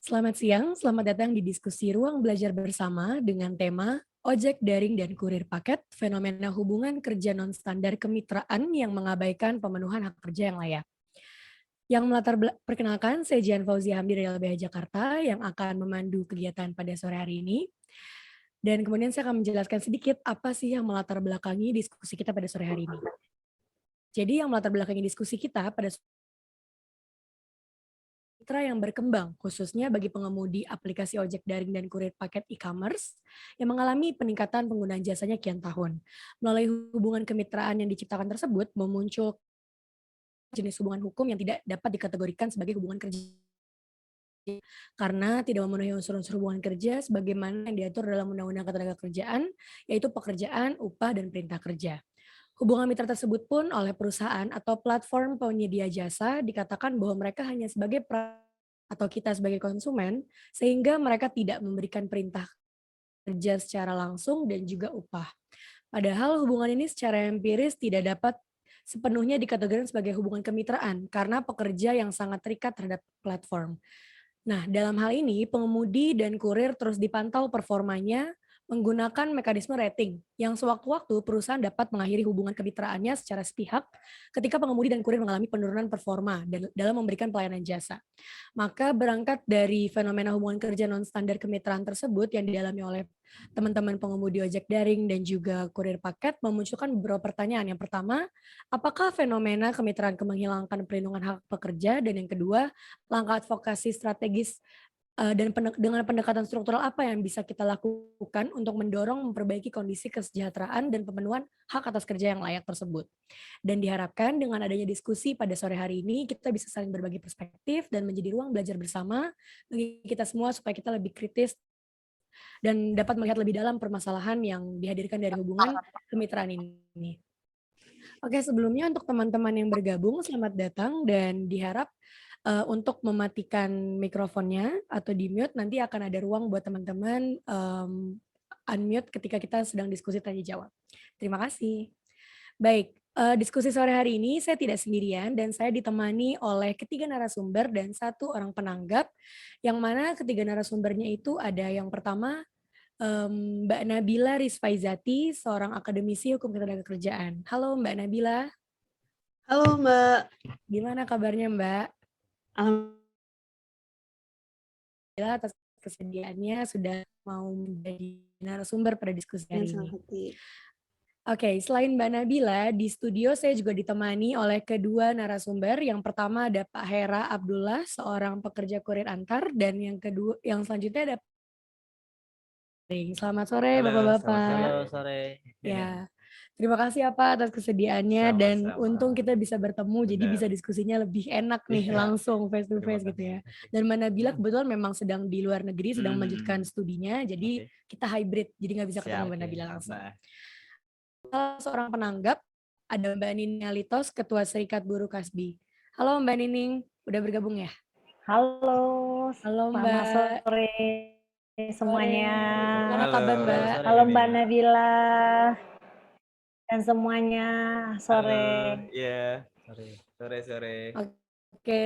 Selamat siang, selamat datang di diskusi Ruang Belajar Bersama dengan tema Ojek Daring dan Kurir Paket, Fenomena Hubungan Kerja Non-Standar Kemitraan yang Mengabaikan Pemenuhan Hak Kerja yang Layak. Yang perkenalkan, saya Jian Fauzia Hamdi dari LBH Jakarta yang akan memandu kegiatan pada sore hari ini. Dan kemudian saya akan menjelaskan sedikit apa sih yang melatar belakangi diskusi kita pada sore hari ini. Jadi yang melatar belakangi diskusi kita pada mitra yang berkembang, khususnya bagi pengemudi aplikasi ojek daring dan kurir paket e-commerce yang mengalami peningkatan penggunaan jasanya kian tahun. Melalui hubungan kemitraan yang diciptakan tersebut, memuncul jenis hubungan hukum yang tidak dapat dikategorikan sebagai hubungan kerja karena tidak memenuhi unsur-unsur hubungan kerja sebagaimana yang diatur dalam Undang-Undang Ketenagakerjaan, yaitu pekerjaan, upah, dan perintah kerja. Hubungan mitra tersebut pun oleh perusahaan atau platform penyedia jasa dikatakan bahwa mereka hanya sebagai atau kita sebagai konsumen, sehingga mereka tidak memberikan perintah kerja secara langsung dan juga upah. Padahal hubungan ini secara empiris tidak dapat sepenuhnya dikategorikan sebagai hubungan kemitraan karena pekerja yang sangat terikat terhadap platform. Nah, dalam hal ini pengemudi dan kurir terus dipantau performanya menggunakan mekanisme rating yang sewaktu-waktu perusahaan dapat mengakhiri hubungan kemitraannya secara sepihak ketika pengemudi dan kurir mengalami penurunan performa dalam memberikan pelayanan jasa. Maka berangkat dari fenomena hubungan kerja non standar kemitraan tersebut yang dialami oleh teman-teman pengemudi ojek daring dan juga kurir paket memunculkan beberapa pertanyaan. Yang pertama, apakah fenomena kemitraan menghilangkan perlindungan hak pekerja? Dan yang kedua, langkah advokasi strategis dan dengan pendekatan struktural apa yang bisa kita lakukan untuk mendorong memperbaiki kondisi kesejahteraan dan pemenuhan hak atas kerja yang layak tersebut. Dan diharapkan dengan adanya diskusi pada sore hari ini, kita bisa saling berbagi perspektif dan menjadi ruang belajar bersama bagi kita semua supaya kita lebih kritis dan dapat melihat lebih dalam permasalahan yang dihadirkan dari hubungan kemitraan ini. Oke, sebelumnya untuk teman-teman yang bergabung, selamat datang dan diharap untuk mematikan mikrofonnya atau di-mute, nanti akan ada ruang buat teman-teman unmute ketika kita sedang diskusi tanya jawab. Terima kasih. Baik, diskusi sore hari ini saya tidak sendirian dan saya ditemani oleh ketiga narasumber dan satu orang penanggap, yang mana ketiga narasumbernya itu ada yang pertama, Mbak Nabila Rizfaizati, seorang akademisi hukum ketenagakerjaan. Halo Mbak Nabila, Halo Mbak. gimana kabarnya Mbak? Alhamdulillah Alhamdulillah atas kesediaannya sudah mau menjadi narasumber pada diskusi hari senang ini. hati. Oke, selain Mbak Nabila, di studio saya juga ditemani oleh kedua narasumber. Yang pertama ada Pak Hera Abdullah, seorang pekerja kurir antar, dan yang selanjutnya ada Selamat sore Halo, selamat Bapak-bapak. sore. Ya, terima kasih ya Pak atas kesediaannya dan Sama-sama. untung kita bisa bertemu jadi Benar. bisa diskusinya lebih enak nih Iya, langsung face to terima face gitu ya. kasih. Dan Mbak Nabila kebetulan memang sedang di luar negeri sedang melanjutkan studinya jadi Oke, kita hybrid jadi nggak bisa ketemu siap. Mbak Nabila langsung. Nah, Salah seorang penanggap ada Mbak Nining Alitos, Ketua Serikat Buruh Kasbi. Halo Mbak Nining, udah bergabung ya? Halo, Halo selamat Mbak, sore sore. semuanya. Gimana halo, kabar selamat Mbak? sore Halo Nining. Mbak Nabila dan semuanya, Halo, sore. iya. Sore. Oke,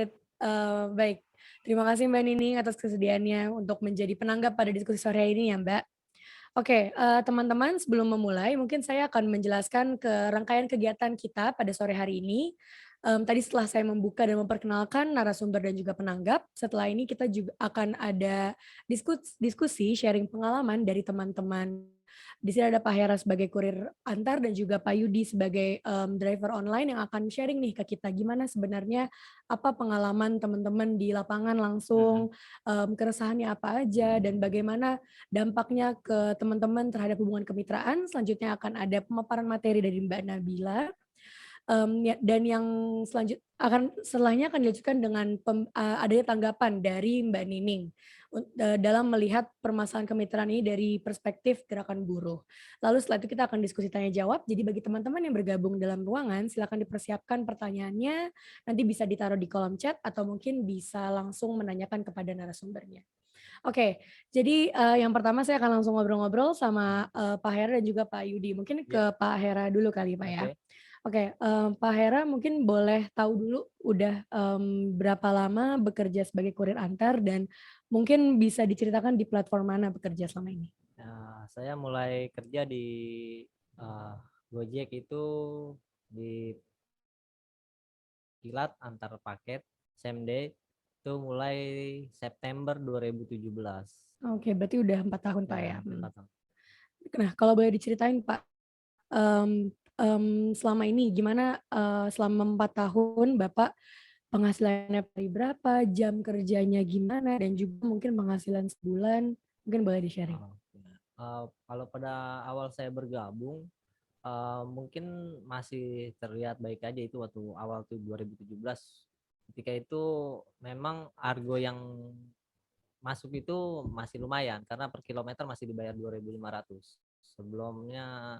baik. Terima kasih Mbak Nining atas kesediaannya untuk menjadi penanggap pada diskusi sore ini ya Mbak. Oke, teman-teman sebelum memulai mungkin saya akan menjelaskan ke rangkaian kegiatan kita pada sore hari ini. Tadi setelah saya membuka dan memperkenalkan narasumber dan juga penanggap, setelah ini kita juga akan ada diskusi sharing pengalaman dari teman-teman. Di sini ada Pak Hera sebagai kurir antar dan juga Pak Yudi sebagai driver online yang akan sharing nih ke kita gimana sebenarnya apa pengalaman teman-teman di lapangan langsung, keresahannya apa aja dan bagaimana dampaknya ke teman-teman terhadap hubungan kemitraan. Selanjutnya akan ada pemaparan materi dari Mbak Nabila, dan yang setelahnya akan dilanjutkan dengan adanya tanggapan dari Mbak Nining, dalam melihat permasalahan kemitraan ini dari perspektif gerakan buruh. Lalu setelah itu kita akan diskusi tanya jawab, jadi bagi teman-teman yang bergabung dalam ruangan silakan dipersiapkan pertanyaannya, nanti bisa ditaruh di kolom chat atau mungkin bisa langsung menanyakan kepada narasumbernya. Oke, jadi, yang pertama saya akan langsung ngobrol-ngobrol sama, Pak Hera dan juga Pak Yudi. Mungkin Ya, ke Pak Hera dulu kali, Pak, ya. oke. Oke, Pak Hera mungkin boleh tahu dulu udah, berapa lama bekerja sebagai kurir antar dan mungkin bisa diceritakan di platform mana bekerja selama ini? Saya mulai kerja di uh, Gojek itu di kilat antar paket same day itu mulai September 2017. Oke, berarti udah 4 tahun, Pak, ya? Ya, 4 tahun. Nah, kalau boleh diceritain, Pak, selama ini gimana, selama 4 tahun Bapak penghasilannya dari berapa, jam kerjanya gimana, dan juga mungkin penghasilan sebulan, mungkin boleh di-sharing? Kalau pada awal saya bergabung, mungkin masih terlihat baik aja itu waktu awal tuh 2017. Ketika itu memang argo yang masuk itu masih lumayan karena per kilometer masih dibayar 2.500. Sebelumnya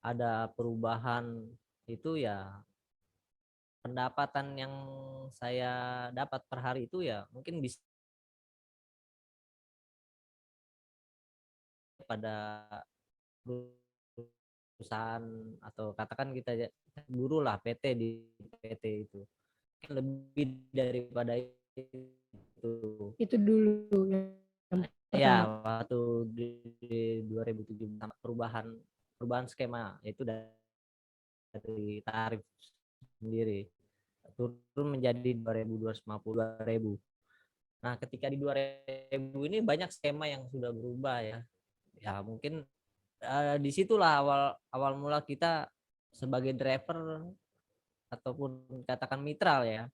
ada perubahan itu ya, pendapatan yang saya dapat per hari itu ya mungkin bisa pada perusahaan atau katakan kita buruh lah PT di PT itu mungkin lebih daripada itu. Itu dulu yang Ya, pertama. waktu di 2017 perubahan skema yaitu dari tarif sendiri turun menjadi 2.250. Nah, ketika di 2000 ini banyak skema yang sudah berubah ya. Ya mungkin disitulah awal awal mula kita sebagai driver ataupun katakan mitral ya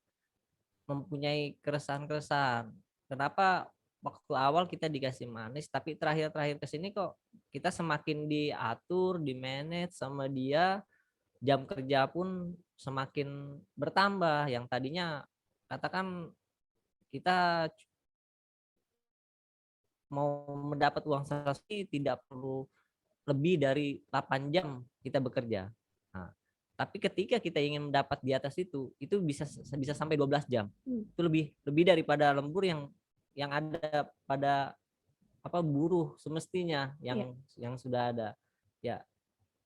mempunyai keresahan-keresahan. Kenapa waktu awal kita dikasih manis, tapi terakhir-terakhir ke sini kok kita semakin diatur, di-manage sama dia, jam kerja pun semakin bertambah. Yang tadinya katakan kita mau mendapat uang sehari tidak perlu lebih dari 8 jam kita bekerja. Nah, tapi ketika kita ingin mendapat di atas itu bisa bisa sampai 12 jam. Itu lebih daripada lembur yang ada pada buruh semestinya yang sudah ada. Ya,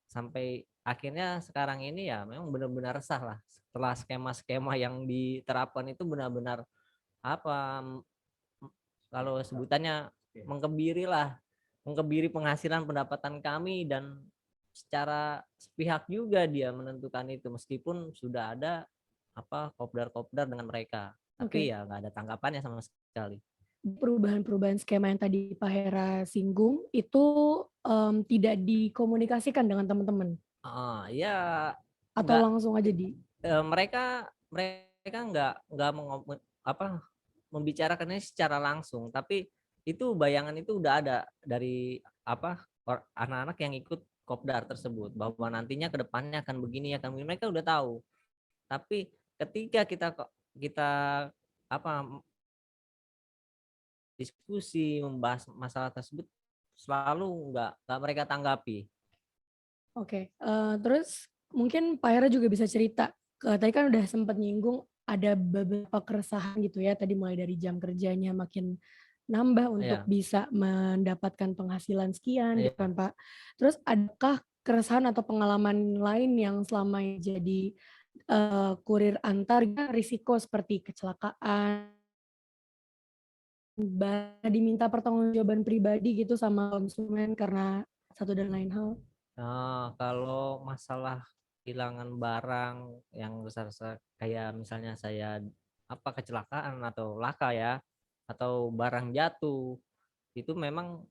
sampai akhirnya sekarang ini ya memang benar-benar resah lah. Setelah skema-skema yang diterapkan itu benar-benar apa kalau sebutannya mengkebiri penghasilan pendapatan kami dan secara sepihak juga dia menentukan itu meskipun sudah ada kopdar-kopdar dengan mereka tapi ya nggak ada tanggapannya sama sekali. Perubahan-perubahan skema yang tadi Pak Hera singgung itu, tidak dikomunikasikan dengan teman-teman? Ya Atau nggak langsung aja di mereka nggak membicarakannya secara langsung tapi itu bayangan itu udah ada dari anak-anak yang ikut kopdar tersebut bahwa nantinya kedepannya akan begini mereka udah tahu tapi ketika kita diskusi membahas masalah tersebut selalu nggak mereka tanggapi. Oke, terus mungkin Pak Hera juga bisa cerita, tadi kan udah sempat nyinggung ada beberapa keresahan gitu ya, tadi mulai dari jam kerjanya makin nambah untuk bisa mendapatkan penghasilan sekian gitu kan Pak. Terus adakah keresahan atau pengalaman lain yang selama jadi kurir antar risiko seperti kecelakaan, diminta pertanggungjawaban pribadi gitu sama konsumen karena satu dan lain hal? Kalau masalah kehilangan barang yang besar kayak misalnya saya kecelakaan atau laka ya atau barang jatuh itu memang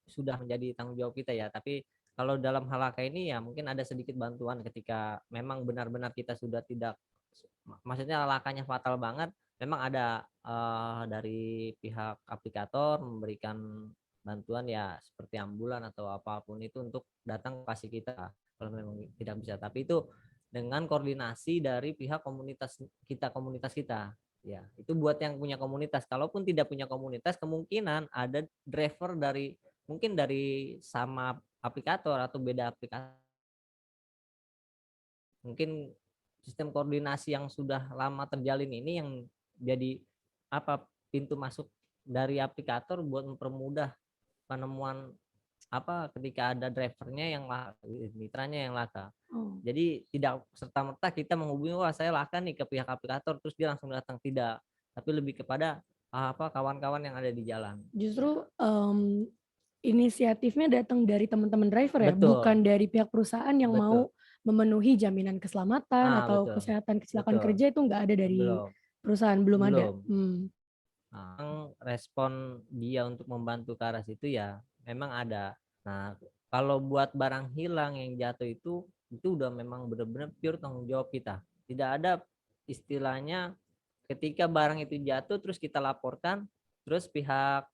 sudah menjadi tanggung jawab kita ya. Tapi kalau dalam hal laka ini ya mungkin ada sedikit bantuan ketika memang benar-benar kita sudah tidak maksudnya lakanya fatal banget memang ada dari pihak aplikator memberikan bantuan ya seperti ambulan atau apapun itu untuk datang kasih kita kalau memang tidak bisa tapi itu dengan koordinasi dari pihak komunitas kita ya itu buat yang punya komunitas kalaupun tidak punya komunitas kemungkinan ada driver dari mungkin dari sama aplikator atau beda aplikasi mungkin sistem koordinasi yang sudah lama terjalin ini yang jadi pintu masuk dari aplikator buat mempermudah penemuan ketika ada drivernya yang mitranya yang laka. Oh. Jadi tidak serta-merta kita menghubungi, wah saya laka nih ke pihak aplikator terus dia langsung datang, tidak. Tapi lebih kepada kawan-kawan yang ada di jalan. Justru inisiatifnya datang dari teman-teman driver ya, Betul. bukan dari pihak perusahaan yang Betul. mau memenuhi jaminan keselamatan atau Betul. kesehatan kecelakaan Betul. kerja, itu nggak ada dari Belum. perusahaan, belum ada. Belum. Respon dia untuk membantu ke arah situ ya memang ada. Nah, kalau buat barang hilang yang jatuh itu udah memang benar-benar pure tanggung jawab kita. Tidak ada istilahnya ketika barang itu jatuh terus kita laporkan, terus pihak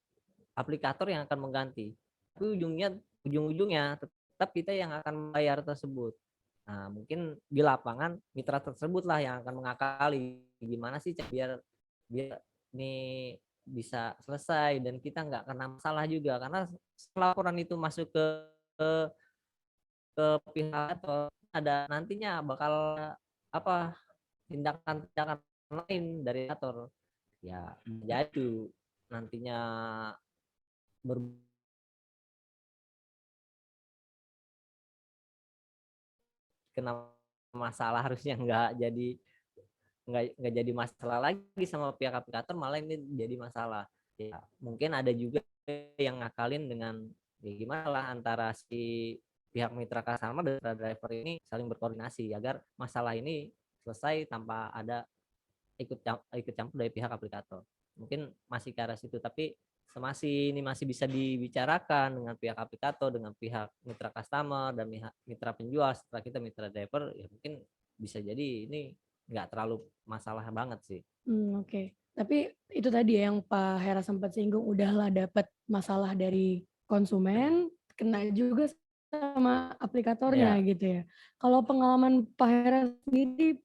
aplikator yang akan mengganti. Tapi ujung-ujungnya tetap kita yang akan membayar tersebut. Nah, mungkin di lapangan mitra tersebut lah yang akan mengakali gimana sih biar ini bisa selesai dan kita nggak kena masalah juga, karena laporan itu masuk ke pihak atau ada nantinya bakal tindakan lain dari aplikator ya, jadi nantinya kena masalah, harusnya nggak jadi masalah lagi sama pihak aplikator, malah ini jadi masalah. Ya, mungkin ada juga yang ngakalin dengan ya gimana lah antara si pihak mitra customer dan driver ini saling berkoordinasi agar masalah ini selesai tanpa ada ikut campur dari pihak aplikator. Mungkin masih ke arah situ, tapi ini masih bisa dibicarakan dengan pihak aplikator, dengan pihak mitra customer dan mitra penjual, setelah kita mitra driver ya mungkin bisa jadi ini nggak terlalu masalah banget sih. Oke. Tapi itu tadi ya yang Pak Hera sempat singgung, udahlah dapat masalah dari konsumen, kena juga sama aplikatornya gitu ya. Kalau pengalaman Pak Hera sendiri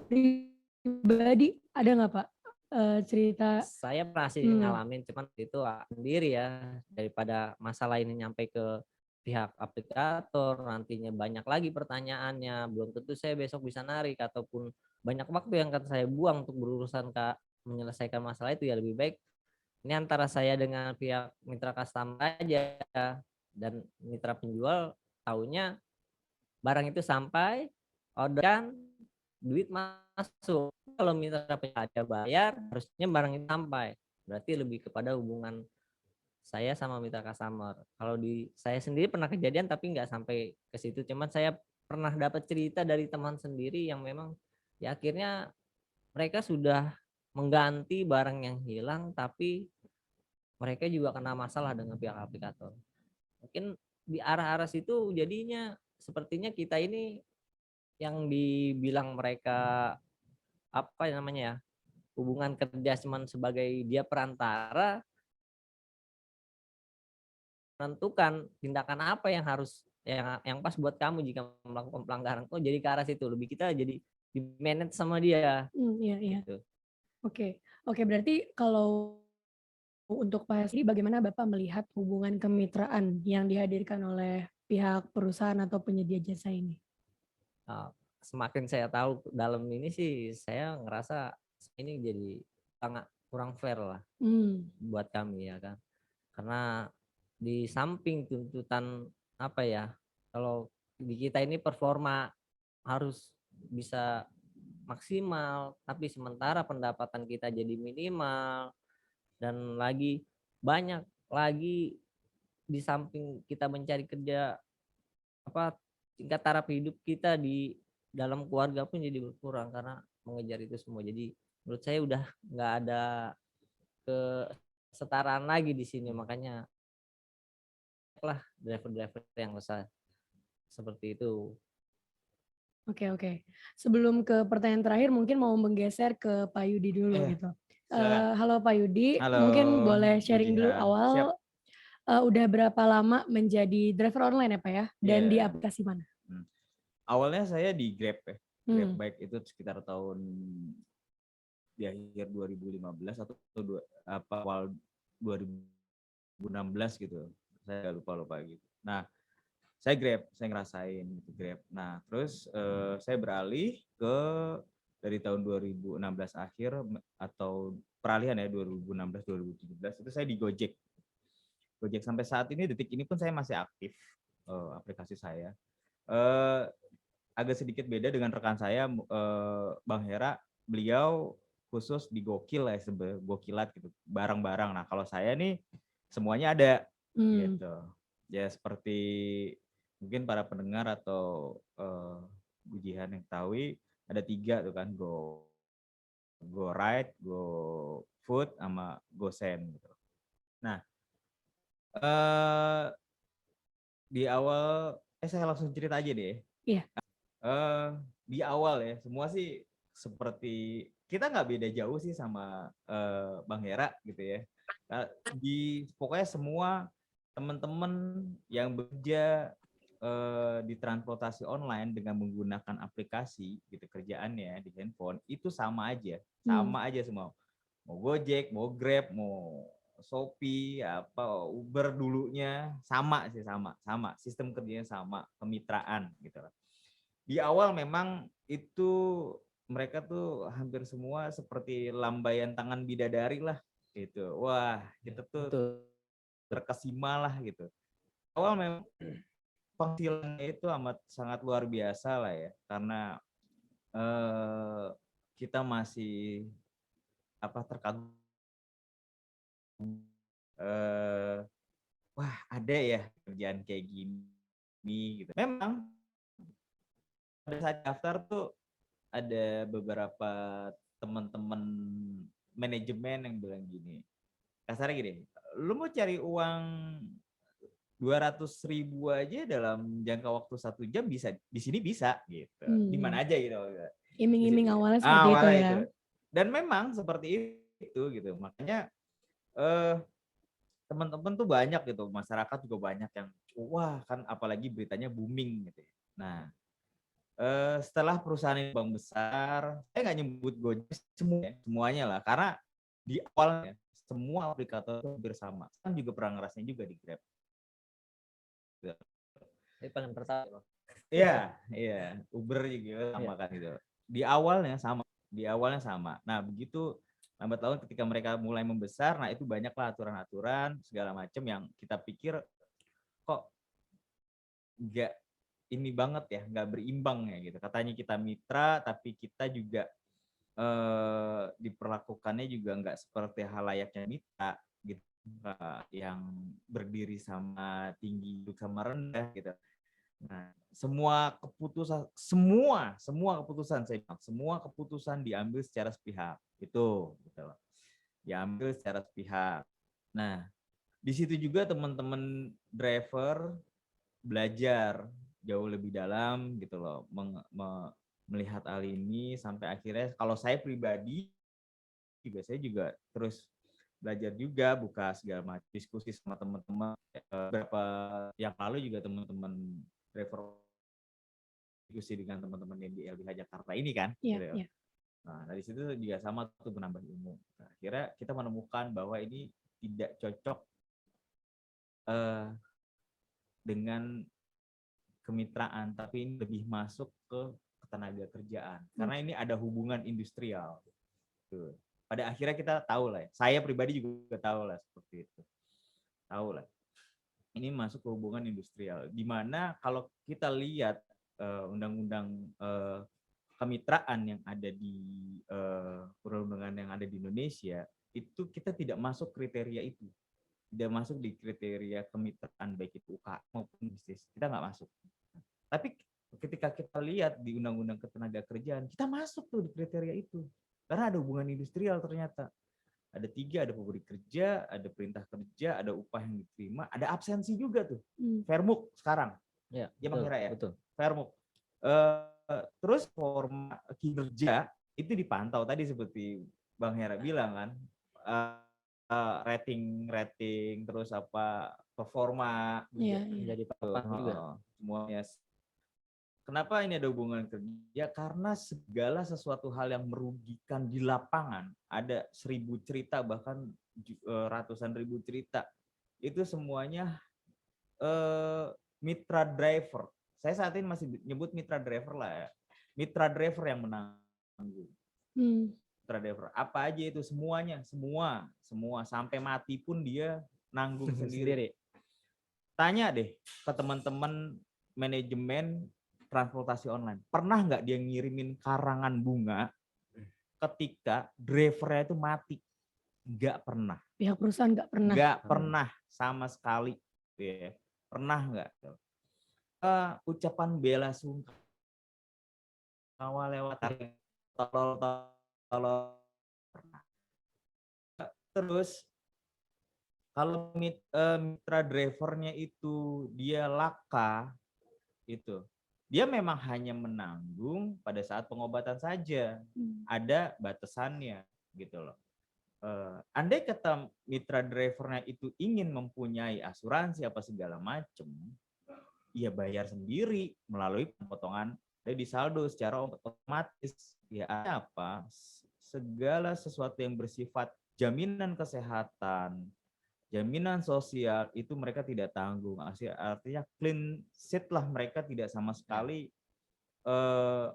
pribadi ada nggak Pak cerita? Saya pernah sih ngalamin, cuman itu sendiri ya, daripada masalah ini nyampe ke pihak aplikator, nantinya banyak lagi pertanyaannya, belum tentu saya besok bisa narik, ataupun banyak waktu yang akan saya buang untuk berurusan menyelesaikan masalah itu. Ya lebih baik ini antara saya dengan pihak mitra customer aja, dan mitra penjual taunya barang itu sampai, orderan, duit masuk. Kalau mitra penjual ada bayar, harusnya barang itu sampai. Berarti lebih kepada hubungan saya sama mitra customer. Kalau di saya sendiri pernah kejadian tapi nggak sampai ke situ. Cuman saya pernah dapat cerita dari teman sendiri yang memang ya akhirnya mereka sudah mengganti barang yang hilang, tapi mereka juga kena masalah dengan pihak aplikator. Mungkin di arah-arah situ jadinya sepertinya kita ini yang dibilang mereka hubungan kerja cuman sebagai dia perantara, menentukan tindakan apa yang harus yang pas buat kamu jika melakukan pelanggaran. Oh, jadi ke arah situ, lebih kita jadi di manage sama dia. Iya. Gitu. Oke, berarti kalau untuk Pak Hesri, bagaimana Bapak melihat hubungan kemitraan yang dihadirkan oleh pihak perusahaan atau penyedia jasa ini? Semakin saya tahu dalam ini sih, saya ngerasa ini jadi sangat kurang fair lah buat kami ya kan. Karena di samping tuntutan kalau di kita ini performa harus bisa maksimal, tapi sementara pendapatan kita jadi minimal, dan lagi banyak lagi di samping kita mencari kerja, tingkat taraf hidup kita di dalam keluarga pun jadi berkurang karena mengejar itu semua. Jadi menurut saya udah nggak ada kesetaraan lagi di sini, makanya lah driver-driver yang besar seperti itu. Oke. Sebelum ke pertanyaan terakhir, mungkin mau menggeser ke Pak Yudi dulu gitu. Halo Pak Yudi, mungkin boleh sharing dulu awal. Udah berapa lama menjadi driver online ya Pak ya? Dan di aplikasi mana? Awalnya saya di Grab ya. Grab Bike itu sekitar tahun di akhir 2015 atau awal 2016 gitu. Saya lupa gitu. Nah, saya ngerasain gitu Grab. Nah, terus saya beralih dari tahun 2016 akhir atau peralihan ya 2016-2017 itu saya di Gojek. Gojek sampai saat ini, detik ini pun saya masih aktif aplikasi saya. Agak sedikit beda dengan rekan saya, Bang Hera, beliau khusus di Gokil ya, Gokilat gitu, barang-barang. Nah kalau saya nih semuanya ada gitu. Ya seperti mungkin para pendengar atau Bujihan yang tahu, ada 3 tuh kan, GoRide, GoFood, sama GoSend gitu. Nah, di awal saya langsung cerita aja deh. Iya. Di awal ya, semua sih seperti kita nggak beda jauh sih sama Bang Hera gitu ya. Pokoknya semua teman-teman yang bekerja di transportasi online dengan menggunakan aplikasi gitu kerjaannya di handphone itu sama aja semua. Mau Gojek, mau Grab, mau Shopee, apa Uber dulunya sama sistem kerjanya sama, kemitraan gitu lah. Di awal memang itu mereka tuh hampir semua seperti lambaian tangan bidadari lah gitu. Wah, kita tuh terkesima lah gitu. Awal memang penghasilannya itu sangat luar biasa lah ya, karena kita masih terkagum. Wah, ada ya kerjaan kayak gini gitu. Memang pada saat daftar tuh ada beberapa teman-teman manajemen yang bilang gini, kasarnya gini, lu mau cari uang 200.000 aja dalam jangka waktu 1 jam bisa, di sini bisa gitu, di mana aja gitu. Iming-iming awalnya seperti itu ya. Dan memang seperti itu gitu, makanya teman-teman tuh banyak gitu, masyarakat juga banyak yang wah kan apalagi beritanya booming gitu. Nah, setelah perusahaan ini bang besar, saya nggak nyebut Gojek semuanya lah, karena di awalnya semua aplikator itu hampir sama. Kan juga pernah ngerasain juga di Grab. Ini paling pertama. Iya, Uber juga sama kan gitu. Di awalnya sama. Nah, begitu lambat laun ketika mereka mulai membesar, nah itu banyaklah aturan-aturan segala macam yang kita pikir kok nggak ini banget ya, nggak berimbang ya gitu. Katanya kita mitra, tapi kita juga diperlakukannya juga nggak seperti halayaknya mitra gitu, yang berdiri sama tinggi sama rendah gitu. Nah, semua keputusan diambil secara sepihak itu gitu loh. Diambil secara sepihak. Nah, di situ juga teman-teman driver belajar jauh lebih dalam gitu loh, melihat hal ini sampai akhirnya kalau saya pribadi juga saya juga terus belajar juga, buka segala macam diskusi sama teman-teman. Beberapa yang lalu juga teman-teman driver diskusi dengan teman-teman yang di LBH Jakarta ini kan. Iya. Nah, dari situ juga sama tuh menambah ilmu. Nah, akhirnya kita menemukan bahwa ini tidak cocok dengan kemitraan, tapi ini lebih masuk ke ketenaga kerjaan. Karena ini ada hubungan industrial. Tuh. Pada akhirnya kita tahu lah ya. Saya pribadi juga tahu lah seperti itu. Tahu lah. Ini masuk ke hubungan industrial. Di mana kalau kita lihat undang-undang kemitraan yang ada di perundang-undangan yang ada di Indonesia, itu kita tidak masuk kriteria itu. Tidak masuk di kriteria kemitraan baik itu UKM maupun bisnis. Kita nggak masuk. Tapi ketika kita lihat di undang-undang ketenagakerjaan, kita masuk tuh di kriteria itu. Karena ada hubungan industrial ternyata. Ada 3, ada pemberi kerja, ada perintah kerja, ada upah yang diterima, ada absensi juga tuh. Fairmuk sekarang. Ya, Bang Hera ya. Betul. Fairmuk. Terus forma kinerja itu dipantau tadi seperti Bang Hera bilang kan. Rating terus performa Jadi papan juga semuanya. Kenapa ini ada hubungan kerja? Karena segala sesuatu hal yang merugikan di lapangan, ada 1000 cerita bahkan ratusan ribu cerita, itu semuanya mitra driver. Saya saat ini masih nyebut mitra driver lah ya. Mitra driver yang menanggung. Mitra driver apa aja itu semuanya, semua sampai mati pun dia nanggung sendiri. Sendiri. Tanya deh ke teman-teman manajemen transportasi online, pernah nggak dia ngirimin karangan bunga ketika drivernya itu mati? Nggak pernah. Pihak perusahaan nggak pernah. Nggak pernah sama sekali. Ya. Pernah nggak? Ucapan bela sungkawa lewat tolol. Terus kalau mitra drivernya itu dia laka, itu dia memang hanya menanggung pada saat pengobatan saja, ada batasannya gitu loh. Andai kata mitra drivernya itu ingin mempunyai asuransi apa segala macam, ya bayar sendiri melalui potongan dari saldo secara otomatis. Ya apa? Segala sesuatu yang bersifat jaminan kesehatan, jaminan sosial itu mereka tidak tanggung. Artinya clean sheet lah, mereka tidak sama sekali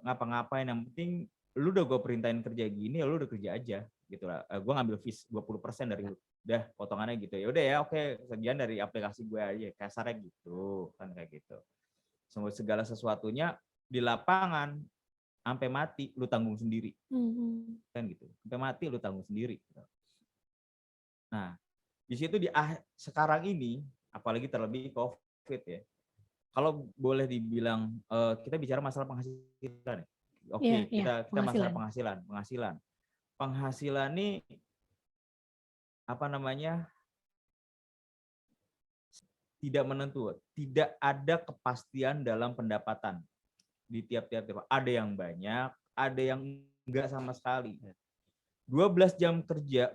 ngapa-ngapain. Yang penting lu udah gue perintahin kerja gini, ya lu udah kerja aja gitu lah. Gue ngambil fees 20% dari lu, udah potongannya gitu. Ya udah ya, oke, sekian dari aplikasi gue aja, kasarnya gitu kan, kayak gitu. Semua segala sesuatunya di lapangan sampai mati lu tanggung sendiri, kan gitu. Sampai mati lu tanggung sendiri. Nah, di situ sekarang ini, apalagi terlebih COVID ya, kalau boleh dibilang kita bicara masalah penghasilan. Oke, kita masalah penghasilan. Penghasilan ini apa namanya? Tidak menentu, tidak ada kepastian dalam pendapatan di tiap-tiap. Ada yang banyak, ada yang enggak sama sekali. 12 jam kerja,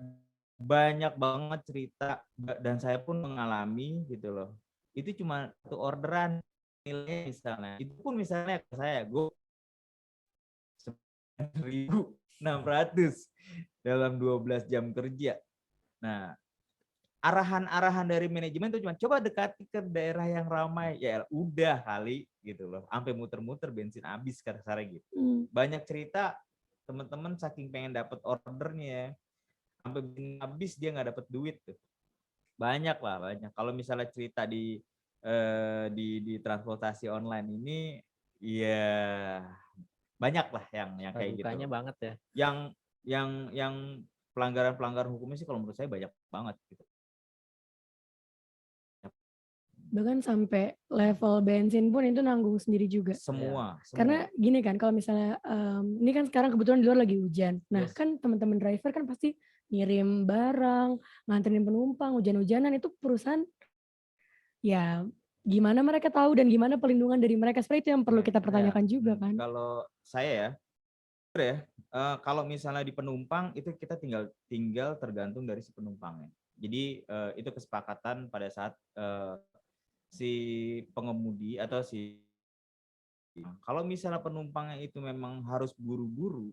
banyak banget cerita, dan saya pun mengalami gitu loh. Itu cuma satu orderan nilainya misalnya. Itu pun misalnya saya gue 9.600 dalam 12 jam kerja. Nah, arahan-arahan dari manajemen itu cuma coba dekati ke daerah yang ramai. Ya udah kali gitu loh. Sampai muter-muter bensin habis kasarnya gitu. Banyak cerita teman-teman saking pengen dapat ordernya, sampai habis dia nggak dapat duit tuh. Banyak lah, banyak. Kalau misalnya cerita di transportasi online ini, ya banyak lah yang kayak gitu. Banyak banget ya. Yang pelanggaran hukumnya sih kalau menurut saya banyak banget gitu. Bahkan sampai level bensin pun itu nanggung sendiri juga. Semua. Karena gini kan, kalau misalnya ini kan sekarang kebetulan di luar lagi hujan. Nah, kan teman-teman driver kan pasti ngirim barang, nganterin penumpang, hujan-hujanan, itu perusahaan ya gimana mereka tahu dan gimana pelindungan dari mereka, seperti itu yang perlu kita pertanyakan juga kan. Kalau saya kalau misalnya di penumpang itu kita tinggal tergantung dari si penumpangnya. Jadi itu kesepakatan pada saat si pengemudi atau kalau misalnya penumpangnya itu memang harus buru-buru,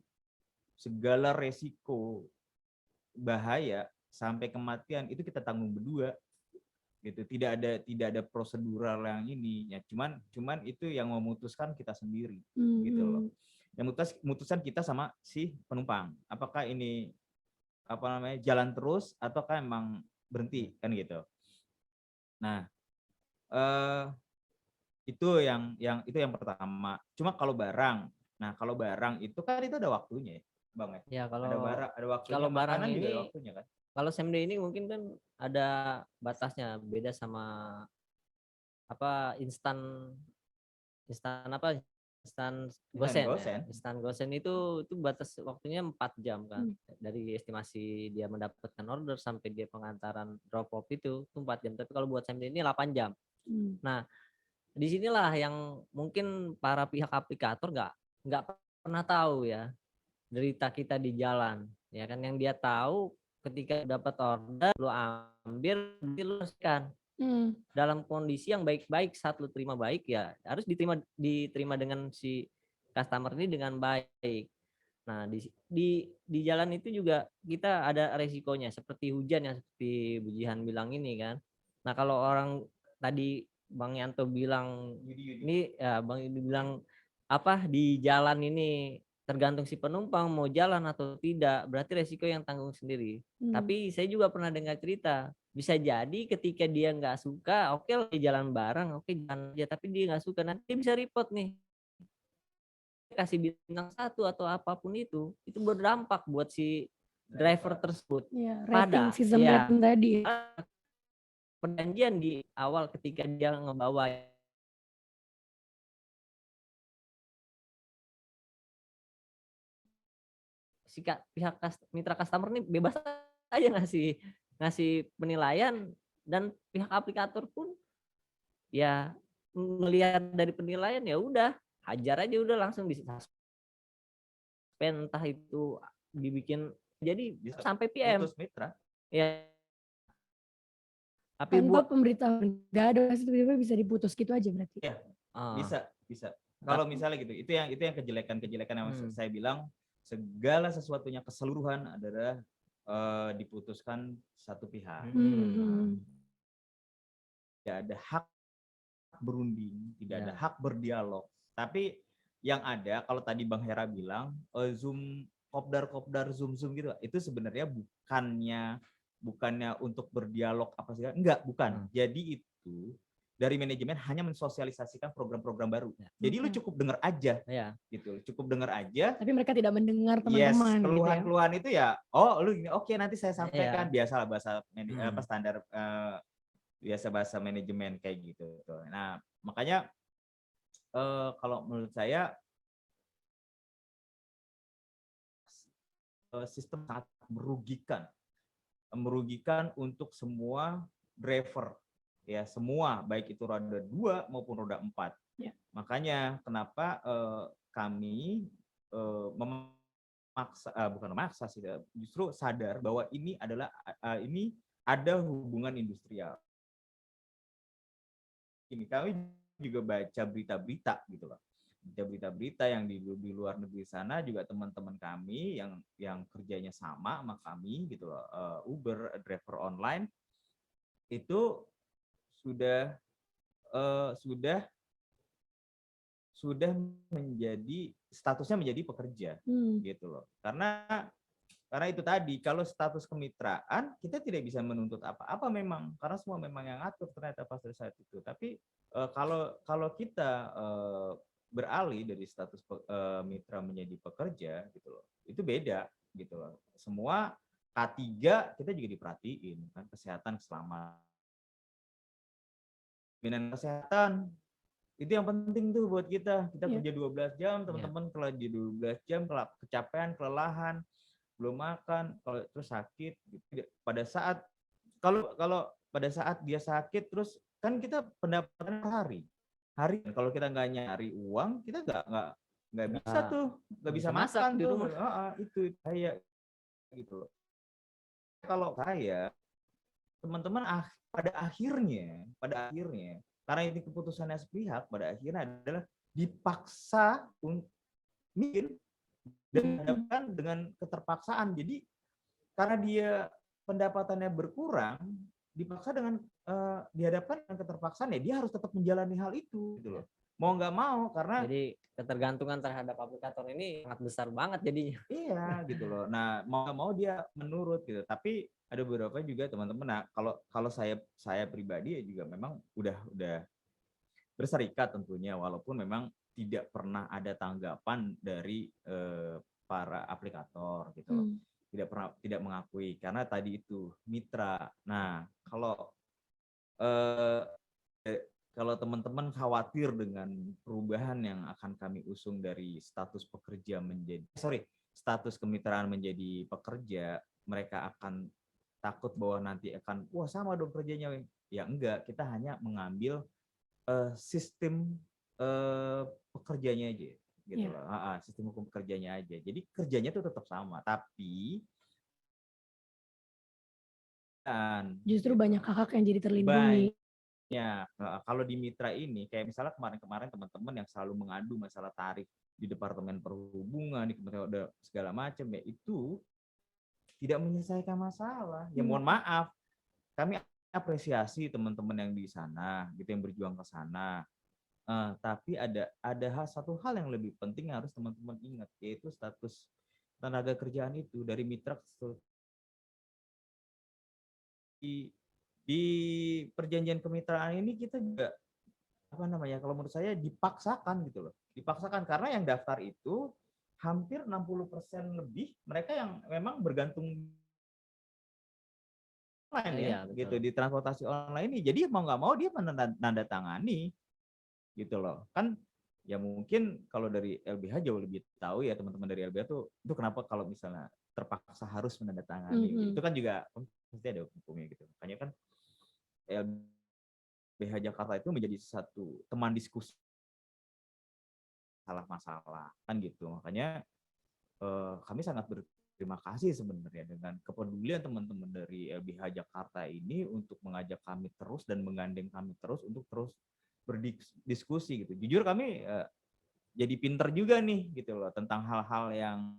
segala resiko bahaya sampai kematian itu kita tanggung berdua gitu. Tidak ada prosedural yang ini ya, cuman itu yang memutuskan kita sendiri gitu loh. Yang memutuskan kita sama si penumpang, apakah ini jalan terus ataukah emang berhenti kan gitu. Nah, itu yang pertama. Cuma kalau barang itu kan itu ada waktunya, Bang ya. Ya, kalau ada waktunya. Kalau barang makanan ini juga ada waktunya kan. Kalau same day ini mungkin kan ada batasnya, beda sama instan gosen. Instan gosen itu batas waktunya 4 jam kan. Dari estimasi dia mendapatkan order sampai dia pengantaran drop off itu 4 jam. Tapi kalau buat same day ini 8 jam. Nah, disinilah yang mungkin para pihak aplikator nggak pernah tahu ya derita kita di jalan, ya kan. Yang dia tahu ketika dapat order lu ambil, lu kan dalam kondisi yang baik-baik. Saat lu terima baik ya harus diterima dengan si customer ini dengan baik. Nah, di jalan itu juga kita ada resikonya seperti hujan yang seperti Bu Jihan bilang ini kan. Nah, kalau orang tadi Bang Yanto bilang ini ya, Bang Yudi bilang di jalan ini tergantung si penumpang mau jalan atau tidak, berarti resiko yang tanggung sendiri. Hmm. Tapi saya juga pernah dengar cerita, bisa jadi ketika dia nggak suka, oke lah dia jalan bareng, oke jalan aja, tapi dia nggak suka, nanti dia bisa report nih, kasih bintang 1 atau apapun itu berdampak buat si driver tersebut. Ya, rating Pada sistem ya rating tadi. perjanjian di awal ketika dia ngebawa si pihak mitra customer nih bebas aja ngasih penilaian, dan pihak aplikator pun ya melihat dari penilaian ya udah hajar aja, udah langsung disuspend, entah itu dibikin jadi Bisa sampai PM putus mitra. ya. Tapi Tanpa buat pemberitahuan, nggak ada tiba-tiba bisa diputus gitu aja berarti. Ya, ah, bisa. Kalau misalnya gitu, itu yang kejelekan yang saya bilang, segala sesuatunya keseluruhan adalah diputuskan satu pihak. Tidak ada hak berunding, tidak ada hak berdialog. Tapi yang ada, kalau tadi Bang Hera bilang Zoom kopdar Zoom gitu, itu sebenarnya bukannya untuk berdialog apa sih? Enggak, bukan. Jadi itu dari manajemen hanya mensosialisasikan program-program baru. Jadi lu cukup dengar aja, gitu. Cukup dengar aja. Tapi mereka tidak mendengar Yes, teman-teman. keluhan-keluhan itu ya. Oh, lu gini. Oke, nanti saya sampaikan. Biasalah bahasa standar biasa bahasa manajemen kayak gitu. Nah, makanya kalau menurut saya sistem sangat merugikan untuk semua driver, ya semua, baik itu roda 2 maupun roda 4. Ya. Makanya kenapa kami bukan memaksa sih, justru sadar bahwa ini ada hubungan industrial. Ini kami juga baca berita-berita gitu loh. Berita-berita yang di luar negeri sana juga teman-teman kami yang kerjanya sama kami gitu loh, Uber, driver online itu sudah menjadi statusnya menjadi pekerja gitu loh. Karena itu tadi, kalau status kemitraan kita tidak bisa menuntut apa-apa memang, karena semua memang yang ngatur ternyata pas saat itu. Tapi kalau kita beralih dari status mitra menjadi pekerja gitu loh, itu beda gitu loh. Semua K3 kita juga diperhatiin kan, kesehatan, keselamatan, kesehatan itu yang penting tuh buat kita kerja 12 jam, teman-teman kalau di 12 jam kecapean, kelelahan, belum makan, kalau terus sakit gitu. Pada saat kalau pada saat dia sakit terus kan kita pendapatan hari kalau kita nggak nyari uang kita nggak bisa tuh, nggak bisa makan di tuh. rumah. Itu kayak gitu loh. Kalau saya teman-teman pada akhirnya karena ini keputusannya sepihak, pada akhirnya adalah dipaksa mungkin dan dihadapkan dengan keterpaksaan. Jadi karena dia pendapatannya berkurang, dihadapkan dengan keterpaksaan, ya dia harus tetap menjalani hal itu gitu loh. Mau nggak mau, karena jadi ketergantungan terhadap aplikator ini sangat besar banget jadinya. Iya gitu loh. Nah, mau nggak mau dia menurut gitu. Tapi ada beberapa juga teman-teman. Nah, kalau saya pribadi ya juga memang udah berserikat tentunya, walaupun memang tidak pernah ada tanggapan dari para aplikator gitu loh. Tidak mengakui karena tadi itu mitra. Nah, kalau teman-teman khawatir dengan perubahan yang akan kami usung dari status status kemitraan menjadi pekerja, mereka akan takut bahwa nanti akan sama dong kerjanya. Ya enggak, kita hanya mengambil sistem pekerjanya aja gitu loh. Sistem hukum pekerjanya aja. Jadi kerjanya itu tetap sama, tapi justru banyak hak yang jadi terlindungi. Ya, kalau di mitra ini, kayak misalnya kemarin-kemarin teman-teman yang selalu mengadu masalah tarif di Departemen Perhubungan, di Kementerian ada segala macam, ya itu tidak menyelesaikan masalah. Ya mohon maaf, kami apresiasi teman-teman yang di sana, gitu yang berjuang ke sana. Tapi ada satu hal yang lebih penting yang harus teman-teman ingat, yaitu status tenaga kerjaan itu dari mitra di perjanjian kemitraan ini kita juga kalau menurut saya dipaksakan gitu loh. Dipaksakan karena yang daftar itu hampir 60% lebih mereka yang memang bergantung online ya, gitu di transportasi online ini. Jadi mau nggak mau dia menandatangani gitu loh. Kan ya mungkin kalau dari LBH jauh lebih tahu ya teman-teman dari LBH tuh itu kenapa kalau misalnya terpaksa harus menandatangani. Itu kan juga pasti ada hukumnya gitu. Makanya kan LBH Jakarta itu menjadi satu teman diskusi masalah kan gitu. Makanya kami sangat berterima kasih sebenarnya dengan kepedulian teman-teman dari LBH Jakarta ini untuk mengajak kami terus dan menggandeng kami terus untuk terus berdiskusi gitu. Jujur kami jadi pinter juga nih gitu loh tentang hal-hal yang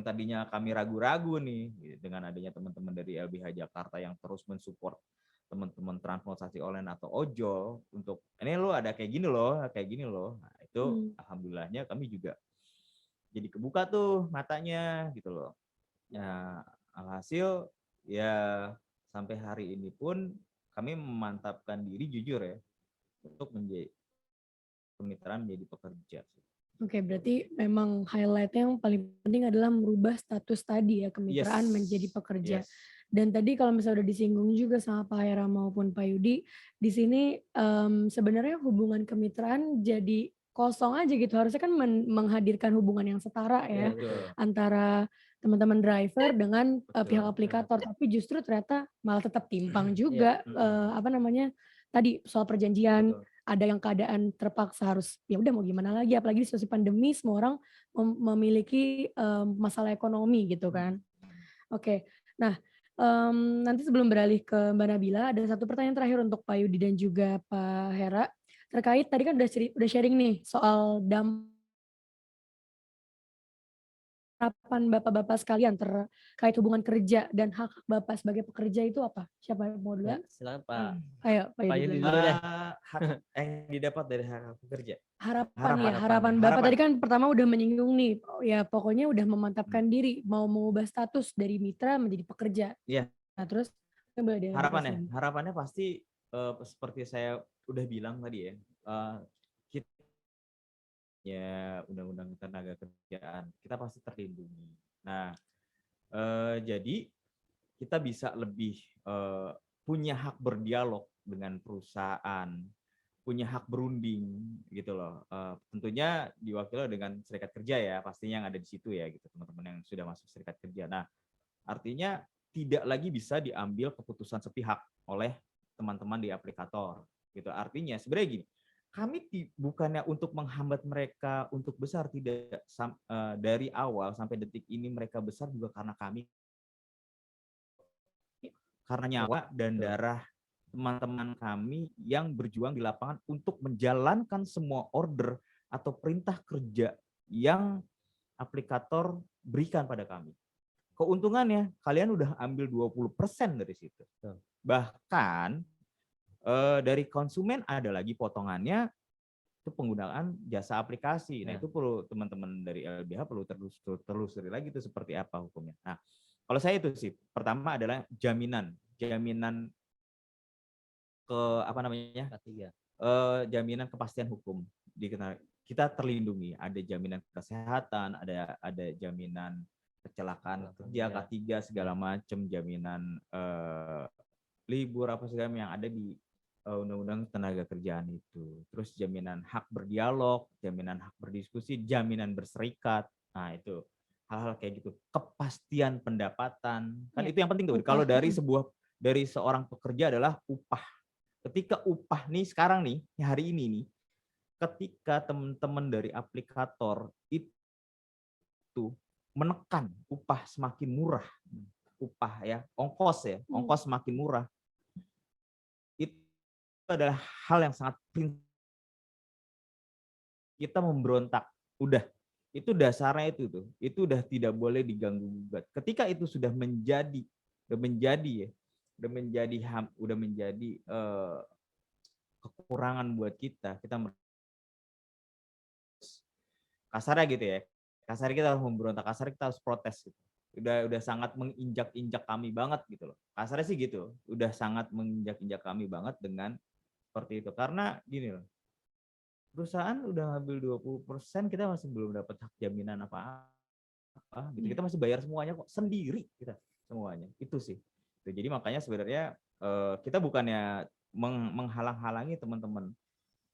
tadinya kami ragu-ragu nih gitu, dengan adanya teman-teman dari LBH Jakarta yang terus mensupport teman-teman transportasi online atau ojol untuk ini lo ada kayak gini loh. Nah, itu alhamdulillahnya kami juga jadi kebuka tuh matanya gitu loh. Ya alhasil ya sampai hari ini pun kami memantapkan diri jujur ya untuk menjadi kemitraan menjadi pekerja. Oke, berarti memang highlight-nya yang paling penting adalah merubah status tadi ya, kemitraan menjadi pekerja. Dan tadi kalau misalnya udah disinggung juga sama Pak Hera maupun Pak Yudi, di sini sebenarnya hubungan kemitraan jadi kosong aja gitu. Harusnya kan menghadirkan hubungan yang setara ya antara teman-teman driver dengan pihak aplikator, tapi justru ternyata malah tetap timpang juga tadi soal perjanjian. Ada yang keadaan terpaksa harus ya udah mau gimana lagi, apalagi di situasi pandemi semua orang memiliki masalah ekonomi gitu kan. Oke, nah nanti sebelum beralih ke Mbak Nabila ada satu pertanyaan terakhir untuk Pak Yudi dan juga Pak Hera terkait tadi kan udah sharing nih soal harapan bapak-bapak sekalian terkait hubungan kerja dan hak Bapak sebagai pekerja itu apa? Siapa yang mau duluan? Silakan Pak. Ayo Pak Yudi dulu deh. Yang didapat dari hak pekerja. Harapan Bapak tadi kan pertama udah menyinggung nih, ya pokoknya udah memantapkan diri mau mengubah status dari mitra menjadi pekerja. Iya. Nah terus harapannya pasti seperti saya udah bilang tadi ya, ya undang-undang tenaga kerjaan kita pasti terlindungi. Nah jadi kita bisa lebih punya hak berdialog dengan perusahaan, punya hak berunding gitu loh. Tentunya diwakili dengan serikat kerja ya, pastinya yang ada di situ ya gitu, teman-teman yang sudah masuk serikat kerja. Nah, artinya tidak lagi bisa diambil keputusan sepihak oleh teman-teman di aplikator gitu. Artinya sebenarnya gini, kami bukannya untuk menghambat mereka untuk besar, tidak. Dari awal sampai detik ini mereka besar juga karena kami, karena nyawa dan darah teman-teman kami yang berjuang di lapangan untuk menjalankan semua order atau perintah kerja yang aplikator berikan pada kami. Keuntungannya kalian udah ambil 20% dari situ. Bahkan dari konsumen ada lagi potongannya itu penggunaan jasa aplikasi. Nah, itu perlu teman-teman dari LBH perlu telusuri lagi itu seperti apa hukumnya. Nah, kalau saya itu sih pertama adalah jaminan jaminan kepastian hukum. Kita terlindungi, ada jaminan kesehatan, ada jaminan kecelakaan kerja K3 segala macam, jaminan libur apa segala yang ada di undang-undang tenaga kerjaan itu. Terus jaminan hak berdialog, jaminan hak berdiskusi, jaminan berserikat. Nah, itu hal-hal kayak gitu. Kepastian pendapatan. Kan itu yang penting tuh. Kalau dari seorang pekerja adalah upah. Ketika upah nih sekarang nih, hari ini nih, ketika teman-teman dari aplikator itu menekan upah semakin murah, upah ya, ongkos semakin murah, itu adalah hal yang sangat prinsip. Kita memberontak, udah itu dasarnya itu udah tidak boleh diganggu gugat. Ketika itu sudah menjadi kekurangan buat kita kasarnya gitu ya. Kasarnya kita harus memberontak, kasarnya kita harus protes gitu. Udah sangat menginjak-injak kami banget gitu loh. Kasarnya sih gitu. Udah sangat menginjak-injak kami banget dengan seperti itu. Karena gini loh. Perusahaan udah ngambil 20%, kita masih belum dapat hak jaminan apa-apa gitu. Kita masih bayar semuanya kok sendiri kita semuanya. Itu sih. Jadi makanya sebenarnya kita bukannya menghalang-halangi teman-teman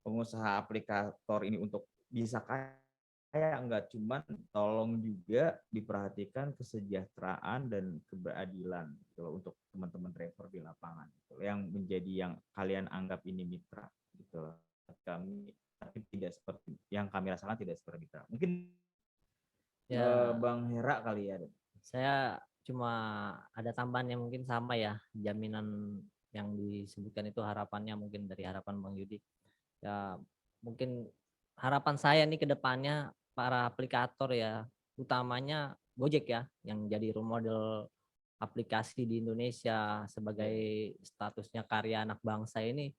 pengusaha aplikator ini untuk bisa kaya, enggak, cuman tolong juga diperhatikan kesejahteraan dan keberadilan gitu loh, untuk teman-teman driver di lapangan gitu loh, yang menjadi yang kalian anggap ini mitra gitu loh. Kami tapi tidak seperti yang kami rasakan, tidak seperti mitra. Mungkin Ya, Bang Hera kali ya. saya cuma ada tambahan yang mungkin sama ya, jaminan yang disebutkan itu harapannya mungkin dari harapan Bang Yudi. Ya, mungkin harapan saya nih ke depannya para aplikator ya, utamanya Gojek ya, yang jadi role model aplikasi di Indonesia sebagai statusnya karya anak bangsa ini,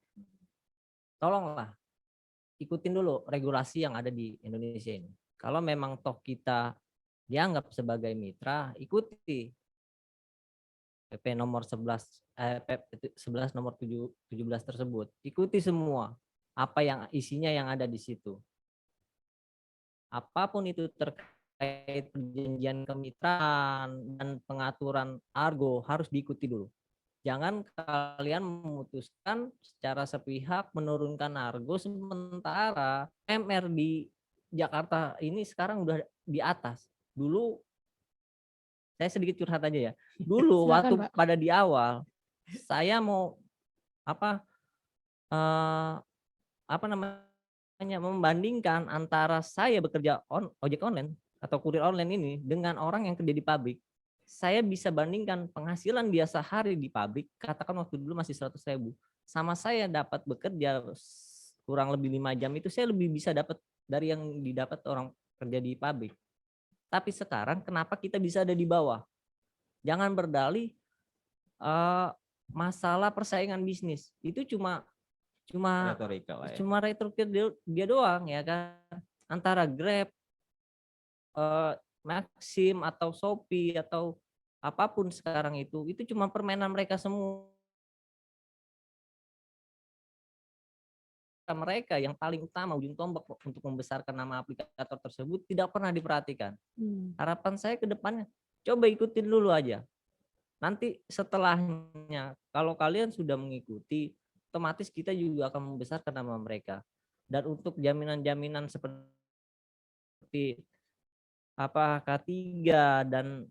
tolonglah ikutin dulu regulasi yang ada di Indonesia ini. Kalau memang toh kita dianggap sebagai mitra, ikuti PP nomor 11 PP 11 nomor 17 tersebut. Ikuti semua apa yang isinya yang ada di situ. Apapun itu terkait perjanjian kemitraan dan pengaturan argo harus diikuti dulu. Jangan kalian memutuskan secara sepihak menurunkan argo sementara MR di Jakarta ini sekarang udah di atas. Dulu saya sedikit curhat aja ya. Dulu Silakan, waktu Pak. pada di awal saya mau apa namanya membandingkan antara saya bekerja ojek online atau kurir online ini dengan orang yang kerja di pabrik. Saya bisa bandingkan penghasilan dia sehari di pabrik, katakan waktu dulu masih 100.000, sama saya dapat bekerja kurang lebih 5 jam itu saya lebih bisa dapat dari yang didapat orang kerja di pabrik. Tapi sekarang kenapa kita bisa ada di bawah? Jangan berdalih masalah persaingan bisnis. Itu cuma Retorika lah ya. cuma retorika dia doang ya kan, antara Grab, Maxim atau Shopee atau apapun sekarang itu cuma permainan mereka semua. Mereka yang paling utama ujung tombak untuk membesarkan nama aplikator tersebut tidak pernah diperhatikan. Harapan saya ke depannya coba ikutin dulu aja. Nanti setelahnya kalau kalian sudah mengikuti, otomatis kita juga akan membesarkan nama mereka. Dan untuk jaminan-jaminan seperti K3 dan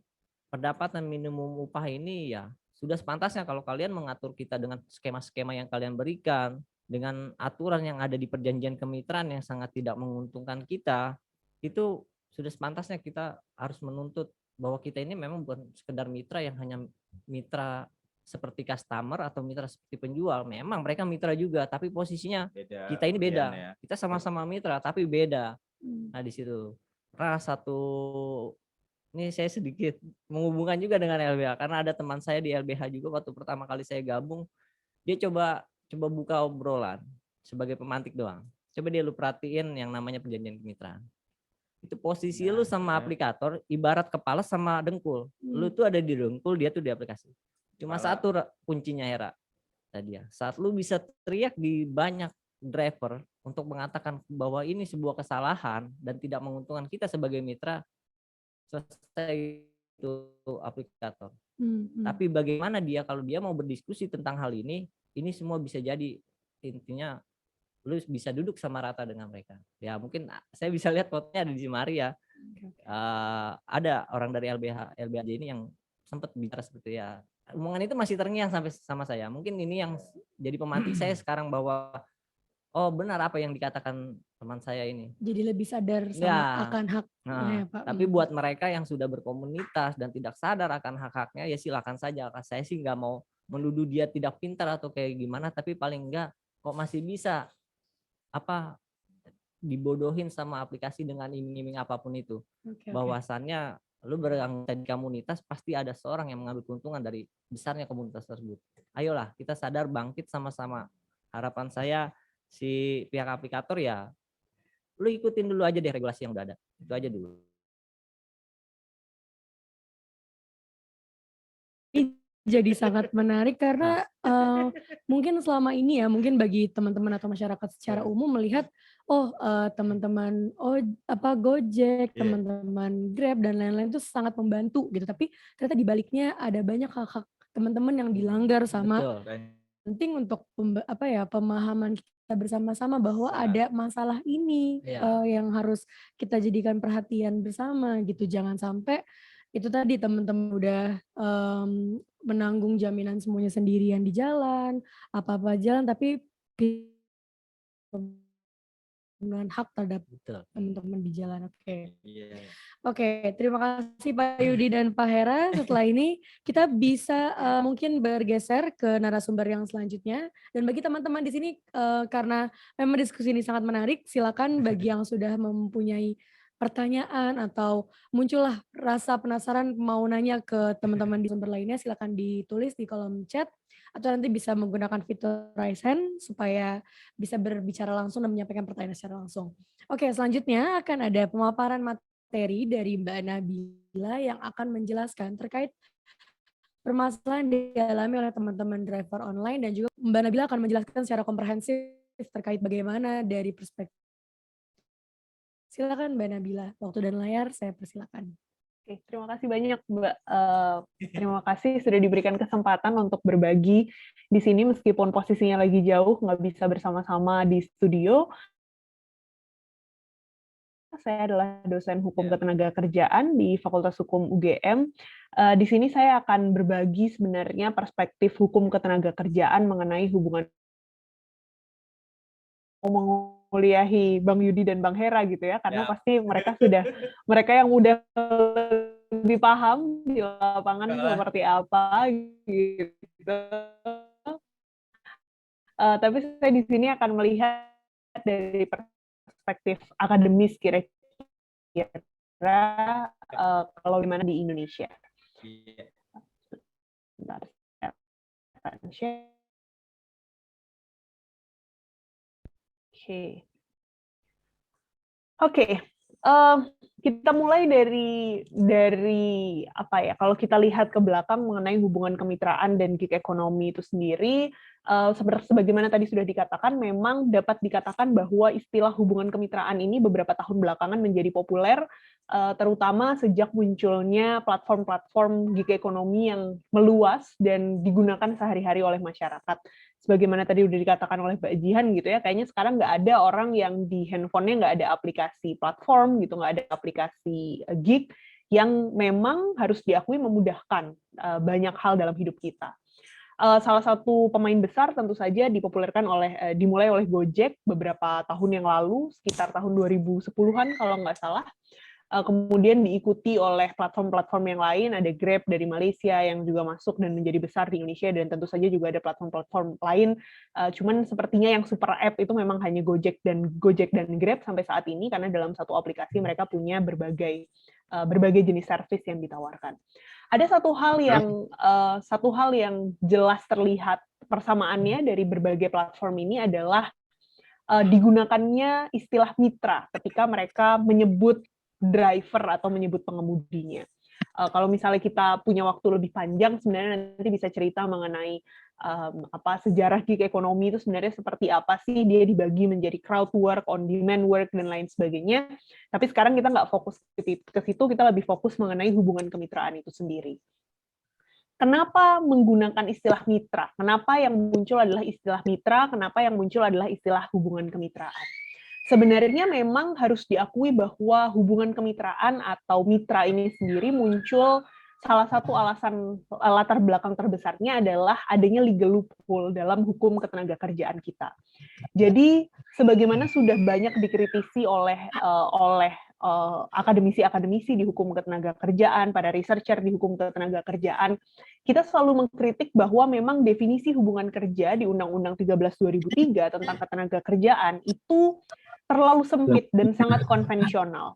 pendapatan minimum upah ini ya sudah sepantasnya kalau kalian mengatur kita dengan skema-skema yang kalian berikan, dengan aturan yang ada di perjanjian kemitraan yang sangat tidak menguntungkan kita, itu sudah sepantasnya kita harus menuntut bahwa kita ini memang bukan sekedar mitra yang hanya mitra seperti customer atau mitra seperti penjual. Memang mereka mitra juga, tapi posisinya Beda, kita ini beda. ya. Kita sama-sama mitra, tapi beda. Nah di situ. Ini saya sedikit menghubungkan juga dengan LBH karena ada teman saya di LBH juga waktu pertama kali saya gabung, dia coba buka obrolan sebagai pemantik doang. Coba dia lu perhatiin yang namanya perjanjian kemitraan. Itu posisi lu sama aplikator ibarat kepala sama dengkul. Lu tuh ada di dengkul, dia tuh di aplikasi. Cuma satu kuncinya Hera tadi ya. Saat lu bisa teriak di banyak driver untuk mengatakan bahwa ini sebuah kesalahan dan tidak menguntungkan kita sebagai mitra, selesai itu aplikator. Tapi bagaimana dia kalau dia mau berdiskusi tentang hal ini semua bisa jadi intinya lu bisa duduk sama rata dengan mereka. Ya mungkin saya bisa lihat fotonya ada di Maria. Ada orang dari LBH ini yang sempat bicara seperti ya. Omongan itu masih terngiang sampai sama saya. Mungkin ini yang jadi pemantik saya sekarang bahwa oh benar apa yang dikatakan teman saya ini. Jadi lebih sadar sama akan hak. Ya, Pak. Tapi buat mereka yang sudah berkomunitas dan tidak sadar akan hak-haknya ya silakan saja. Saya sih nggak mau menuduh dia tidak pintar atau kayak gimana, tapi paling enggak kok masih bisa dibodohin sama aplikasi dengan iming-iming apapun itu. Bahwasannya lu beranggota di komunitas pasti ada seorang yang mengambil keuntungan dari besarnya komunitas tersebut. Ayolah kita sadar, bangkit sama-sama. Harapan saya si pihak aplikator ya lu ikutin dulu aja deh regulasi yang udah ada. Itu aja dulu. Ini jadi sangat menarik karena mungkin selama ini ya, mungkin bagi teman-teman atau masyarakat secara umum melihat, teman-teman Gojek, teman-teman Grab dan lain-lain itu sangat membantu gitu. Tapi ternyata di baliknya ada banyak hak-hak teman-teman yang dilanggar sama Betul. penting untuk pemahaman kita bersama-sama bahwa ada masalah ini Iya. yang harus kita jadikan perhatian bersama gitu. Jangan sampai itu tadi teman-teman udah menanggung jaminan semuanya sendirian di jalan, apa-apa jalan tapi pemenuhan hak terhadap Betul. teman-teman di jalan. Oke. Iya. Oke, terima kasih Pak Yudi dan Pak Hera. Setelah ini kita bisa mungkin bergeser ke narasumber yang selanjutnya. Dan bagi teman-teman di sini karena memang diskusi ini sangat menarik, silakan bagi yang sudah mempunyai pertanyaan atau muncullah rasa penasaran mau nanya ke teman-teman di sumber lainnya, silakan ditulis di kolom chat atau nanti bisa menggunakan fitur raise hand supaya bisa berbicara langsung dan menyampaikan pertanyaan secara langsung. Oke, selanjutnya akan ada pemaparan materi dari Mbak Nabila yang akan menjelaskan terkait permasalahan yang dialami oleh teman-teman driver online dan juga Mbak Nabila akan menjelaskan secara komprehensif terkait bagaimana dari perspektif. Silakan Mbak Nabila, waktu dan layar saya persilakan. Oke, terima kasih banyak Mbak. Terima kasih sudah diberikan kesempatan untuk berbagi di sini meskipun posisinya lagi jauh, nggak bisa bersama-sama di studio. Saya adalah dosen hukum ketenagakerjaan di Fakultas Hukum UGM. Di sini saya akan berbagi sebenarnya perspektif hukum ketenagakerjaan mengenai hubungan menguliahi Bang Yudi dan Bang Hera gitu ya, karena pasti mereka yang udah lebih paham di lapangan seperti apa gitu. Tapi saya di sini akan melihat dari perspektif akademis kira-kira kalau gimana di Indonesia. Bentar, saya akan share. Oke. Kita mulai dari apa ya? Kalau kita lihat ke belakang mengenai hubungan kemitraan dan gig ekonomi itu sendiri, sebagaimana tadi sudah dikatakan, memang dapat dikatakan bahwa istilah hubungan kemitraan ini beberapa tahun belakangan menjadi populer, terutama sejak munculnya platform-platform gig ekonomi yang meluas dan digunakan sehari-hari oleh masyarakat. Sebagaimana tadi udah dikatakan oleh Mbak Jihan gitu ya, kayaknya sekarang nggak ada orang yang di handphonenya nggak ada aplikasi platform gitu, nggak ada aplikasi gig yang memang harus diakui memudahkan banyak hal dalam hidup kita. Salah satu pemain besar tentu saja dimulai oleh Gojek beberapa tahun yang lalu, sekitar tahun 2010-an kalau nggak salah. Kemudian diikuti oleh platform-platform yang lain, ada Grab dari Malaysia yang juga masuk dan menjadi besar di Indonesia, dan tentu saja juga ada platform-platform lain. Cuman sepertinya yang super app itu memang hanya Gojek dan Grab sampai saat ini, karena dalam satu aplikasi mereka punya berbagai jenis service yang ditawarkan. Ada satu hal yang jelas terlihat persamaannya dari berbagai platform ini adalah digunakannya istilah mitra ketika mereka menyebut driver atau menyebut pengemudinya. Kalau misalnya kita punya waktu lebih panjang, sebenarnya nanti bisa cerita mengenai sejarah gig ekonomi itu sebenarnya seperti apa sih, dia dibagi menjadi crowd work, on demand work, dan lain sebagainya. Tapi sekarang kita nggak fokus ke situ, kita lebih fokus mengenai hubungan kemitraan itu sendiri. Kenapa menggunakan istilah mitra? Kenapa yang muncul adalah istilah mitra? Kenapa yang muncul adalah istilah hubungan kemitraan? Sebenarnya memang harus diakui bahwa hubungan kemitraan atau mitra ini sendiri muncul, salah satu alasan latar belakang terbesarnya adalah adanya legal loophole dalam hukum ketenagakerjaan kita. Jadi sebagaimana sudah banyak dikritisi oleh akademisi-akademisi di hukum ketenagakerjaan, para researcher di hukum ketenagakerjaan, kita selalu mengkritik bahwa memang definisi hubungan kerja di Undang-Undang 13 2003 tentang ketenagakerjaan itu terlalu sempit dan sangat konvensional.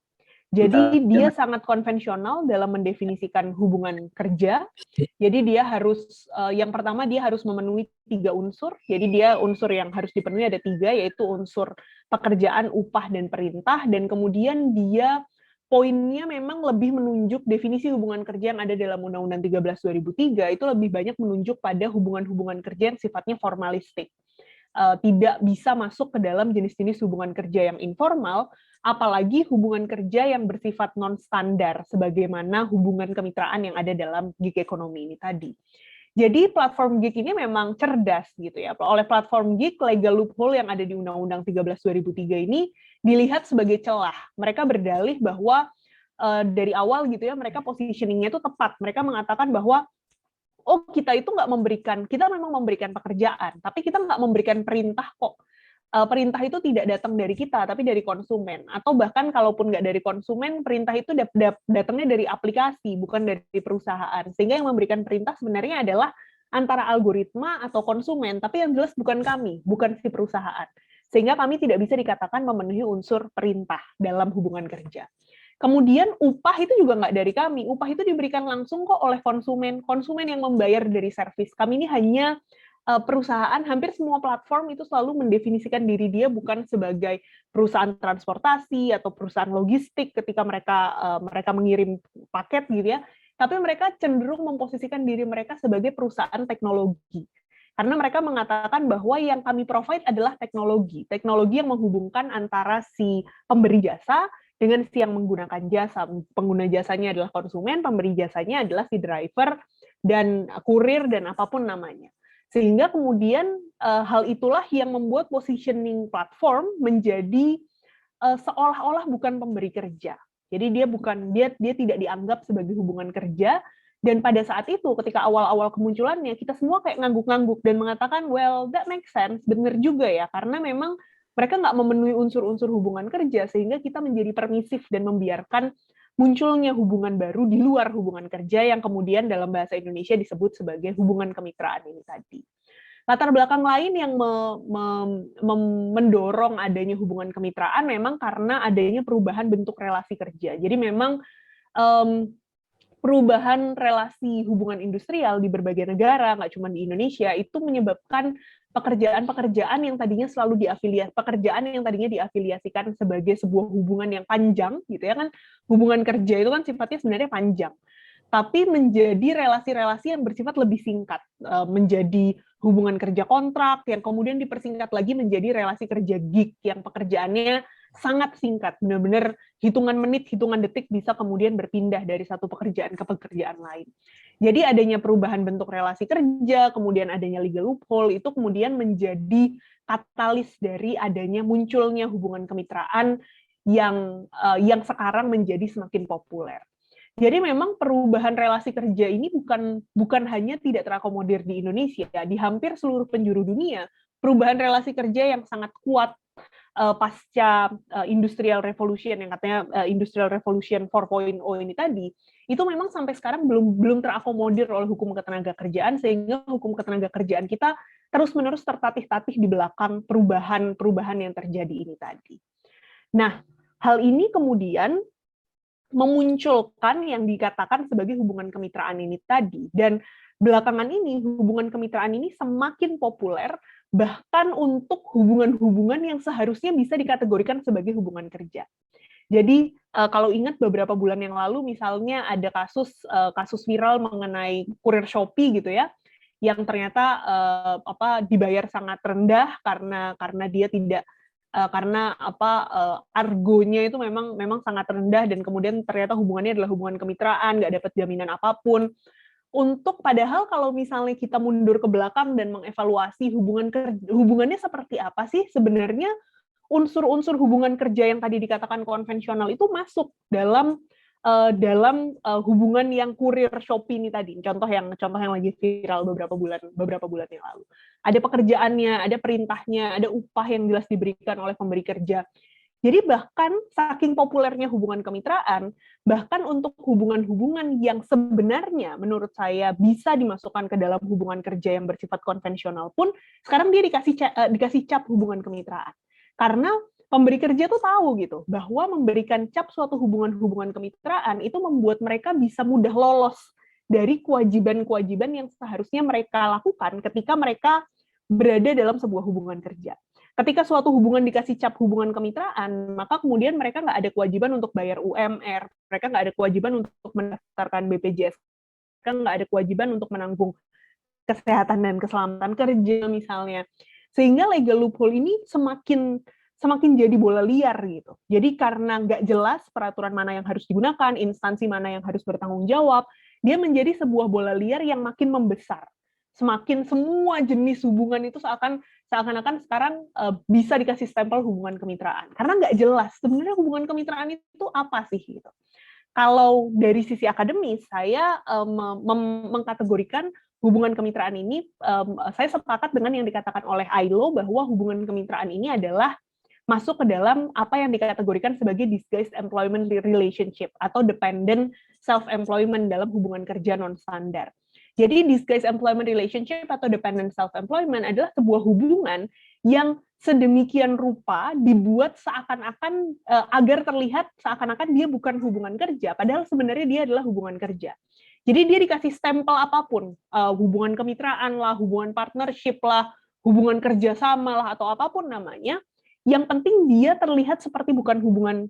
Jadi dia sangat konvensional dalam mendefinisikan hubungan kerja. Jadi dia harus, yang pertama dia harus memenuhi 3 unsur. Jadi dia unsur yang harus dipenuhi ada 3, yaitu unsur pekerjaan, upah, dan perintah. Dan kemudian dia poinnya memang lebih menunjuk definisi hubungan kerja yang ada dalam Undang-Undang 13 2003, itu lebih banyak menunjuk pada hubungan-hubungan kerja yang sifatnya formalistik. Tidak bisa masuk ke dalam jenis-jenis hubungan kerja yang informal, apalagi hubungan kerja yang bersifat non-standar, sebagaimana hubungan kemitraan yang ada dalam gig ekonomi ini tadi. Jadi platform gig ini memang cerdas gitu ya. Oleh platform gig, legal loophole yang ada di Undang-Undang 13 2003 ini dilihat sebagai celah. Mereka berdalih bahwa dari awal gitu ya, mereka positioning-nya itu tepat. Mereka mengatakan bahwa oh kita itu kita memang memberikan pekerjaan, tapi kita nggak memberikan perintah kok. Perintah itu tidak datang dari kita, tapi dari konsumen. Atau bahkan kalaupun nggak dari konsumen, perintah itu datangnya dari aplikasi, bukan dari perusahaan. Sehingga yang memberikan perintah sebenarnya adalah antara algoritma atau konsumen, tapi yang jelas bukan kami, bukan si perusahaan. Sehingga kami tidak bisa dikatakan memenuhi unsur perintah dalam hubungan kerja. Kemudian upah itu juga nggak dari kami, upah itu diberikan langsung kok oleh konsumen yang membayar dari servis. Kami ini hanya perusahaan, hampir semua platform itu selalu mendefinisikan diri dia bukan sebagai perusahaan transportasi atau perusahaan logistik ketika mereka mengirim paket gitu ya, tapi mereka cenderung memposisikan diri mereka sebagai perusahaan teknologi. Karena mereka mengatakan bahwa yang kami provide adalah teknologi yang menghubungkan antara si pemberi jasa dengan si yang menggunakan jasa. Pengguna jasanya adalah konsumen, pemberi jasanya adalah si driver dan kurir dan apapun namanya. Sehingga kemudian hal itulah yang membuat positioning platform menjadi seolah-olah bukan pemberi kerja. Jadi dia tidak dianggap sebagai hubungan kerja. Dan pada saat itu, ketika awal-awal kemunculannya, kita semua kayak ngangguk-ngangguk dan mengatakan, well, that makes sense, benar juga ya, karena memang mereka nggak memenuhi unsur-unsur hubungan kerja, sehingga kita menjadi permisif dan membiarkan munculnya hubungan baru di luar hubungan kerja yang kemudian dalam bahasa Indonesia disebut sebagai hubungan kemitraan ini tadi. Latar belakang lain yang mendorong adanya hubungan kemitraan memang karena adanya perubahan bentuk relasi kerja. Jadi memang perubahan relasi hubungan industrial di berbagai negara, nggak cuma di Indonesia, itu menyebabkan pekerjaan yang tadinya diafiliasikan sebagai sebuah hubungan yang panjang, gitu ya kan, hubungan kerja itu kan sifatnya sebenarnya panjang, tapi menjadi relasi-relasi yang bersifat lebih singkat, menjadi hubungan kerja kontrak, yang kemudian dipersingkat lagi menjadi relasi kerja gig, yang pekerjaannya sangat singkat, benar-benar hitungan menit, hitungan detik bisa kemudian berpindah dari satu pekerjaan ke pekerjaan lain. Jadi adanya perubahan bentuk relasi kerja, kemudian adanya legal loophole, itu kemudian menjadi katalis dari adanya munculnya hubungan kemitraan yang sekarang menjadi semakin populer. Jadi memang perubahan relasi kerja ini bukan hanya tidak terakomodir di Indonesia, di hampir seluruh penjuru dunia, perubahan relasi kerja yang sangat kuat pasca Industrial Revolution yang katanya Industrial Revolution 4.0 ini tadi, itu memang sampai sekarang belum terakomodir oleh hukum ketenagakerjaan, sehingga hukum ketenagakerjaan kita terus-menerus tertatih-tatih di belakang perubahan yang terjadi ini tadi. Nah, hal ini kemudian memunculkan yang dikatakan sebagai hubungan kemitraan ini tadi, dan belakangan ini hubungan kemitraan ini semakin populer bahkan untuk hubungan-hubungan yang seharusnya bisa dikategorikan sebagai hubungan kerja. Jadi kalau ingat beberapa bulan yang lalu misalnya ada kasus viral mengenai kurir Shopee gitu ya, yang ternyata dibayar sangat rendah karena dia tidak argonya itu memang sangat rendah, dan kemudian ternyata hubungannya adalah hubungan kemitraan, nggak dapat jaminan apapun. Padahal kalau misalnya kita mundur ke belakang dan mengevaluasi hubungannya seperti apa sih sebenarnya, unsur-unsur hubungan kerja yang tadi dikatakan konvensional itu masuk dalam hubungan yang kurir Shopee ini tadi, contoh yang lagi viral beberapa bulan yang lalu. Ada pekerjaannya, ada perintahnya, ada upah yang jelas diberikan oleh pemberi kerja. Jadi bahkan saking populernya hubungan kemitraan, bahkan untuk hubungan-hubungan yang sebenarnya menurut saya bisa dimasukkan ke dalam hubungan kerja yang bersifat konvensional pun, sekarang dia dikasih cap hubungan kemitraan. Karena pemberi kerja tuh tahu gitu bahwa memberikan cap suatu hubungan-hubungan kemitraan itu membuat mereka bisa mudah lolos dari kewajiban-kewajiban yang seharusnya mereka lakukan ketika mereka berada dalam sebuah hubungan kerja. Ketika suatu hubungan dikasih cap hubungan kemitraan, maka kemudian mereka nggak ada kewajiban untuk bayar UMR, mereka nggak ada kewajiban untuk mendaftarkan BPJS, mereka nggak ada kewajiban untuk menanggung kesehatan dan keselamatan kerja misalnya. Sehingga legal loophole ini semakin jadi bola liar gitu. Jadi karena nggak jelas peraturan mana yang harus digunakan, instansi mana yang harus bertanggung jawab, dia menjadi sebuah bola liar yang makin membesar. Semakin semua jenis hubungan itu seakan-akan sekarang bisa dikasih stempel hubungan kemitraan. Karena nggak jelas sebenarnya hubungan kemitraan itu apa sih gitu. Kalau dari sisi akademis, saya mengkategorikan hubungan kemitraan ini, saya sepakat dengan yang dikatakan oleh ILO bahwa hubungan kemitraan ini adalah masuk ke dalam apa yang dikategorikan sebagai disguised employment relationship atau dependent self-employment dalam hubungan kerja non-standar. Jadi disguised employment relationship atau dependent self-employment adalah sebuah hubungan yang sedemikian rupa dibuat seakan-akan agar terlihat seakan-akan dia bukan hubungan kerja, padahal sebenarnya dia adalah hubungan kerja. Jadi dia dikasih stempel apapun, hubungan kemitraan lah, hubungan partnership lah, hubungan kerjasama lah, atau apapun namanya, yang penting dia terlihat seperti bukan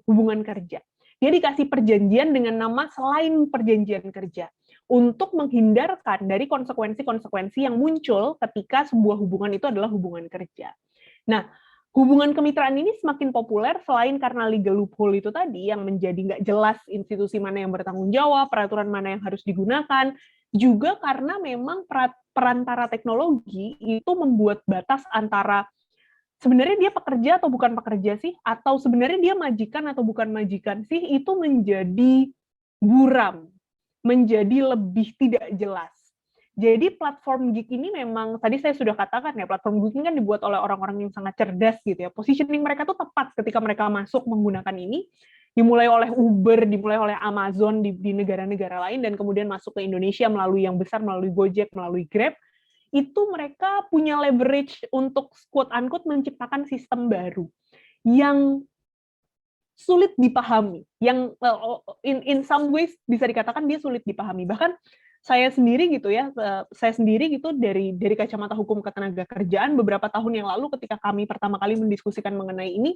hubungan kerja. Dia dikasih perjanjian dengan nama selain perjanjian kerja, untuk menghindarkan dari konsekuensi-konsekuensi yang muncul ketika sebuah hubungan itu adalah hubungan kerja. Nah, hubungan kemitraan ini semakin populer selain karena legal loophole itu tadi, yang menjadi nggak jelas institusi mana yang bertanggung jawab, peraturan mana yang harus digunakan, juga karena memang perantara teknologi itu membuat batas antara sebenarnya dia pekerja atau bukan pekerja sih, atau sebenarnya dia majikan atau bukan majikan sih, itu menjadi buram, menjadi lebih tidak jelas. Jadi platform gig ini memang, tadi saya sudah katakan ya, platform gig ini kan dibuat oleh orang-orang yang sangat cerdas gitu ya. Positioning mereka tuh tepat ketika mereka masuk menggunakan ini, dimulai oleh Uber, dimulai oleh Amazon di negara-negara lain, dan kemudian masuk ke Indonesia melalui yang besar, melalui Gojek, melalui Grab, itu mereka punya leverage untuk quote-unquote menciptakan sistem baru yang sulit dipahami, yang in some ways bisa dikatakan dia sulit dipahami. Bahkan saya sendiri gitu ya, dari kacamata hukum ketenagakerjaan beberapa tahun yang lalu ketika kami pertama kali mendiskusikan mengenai ini,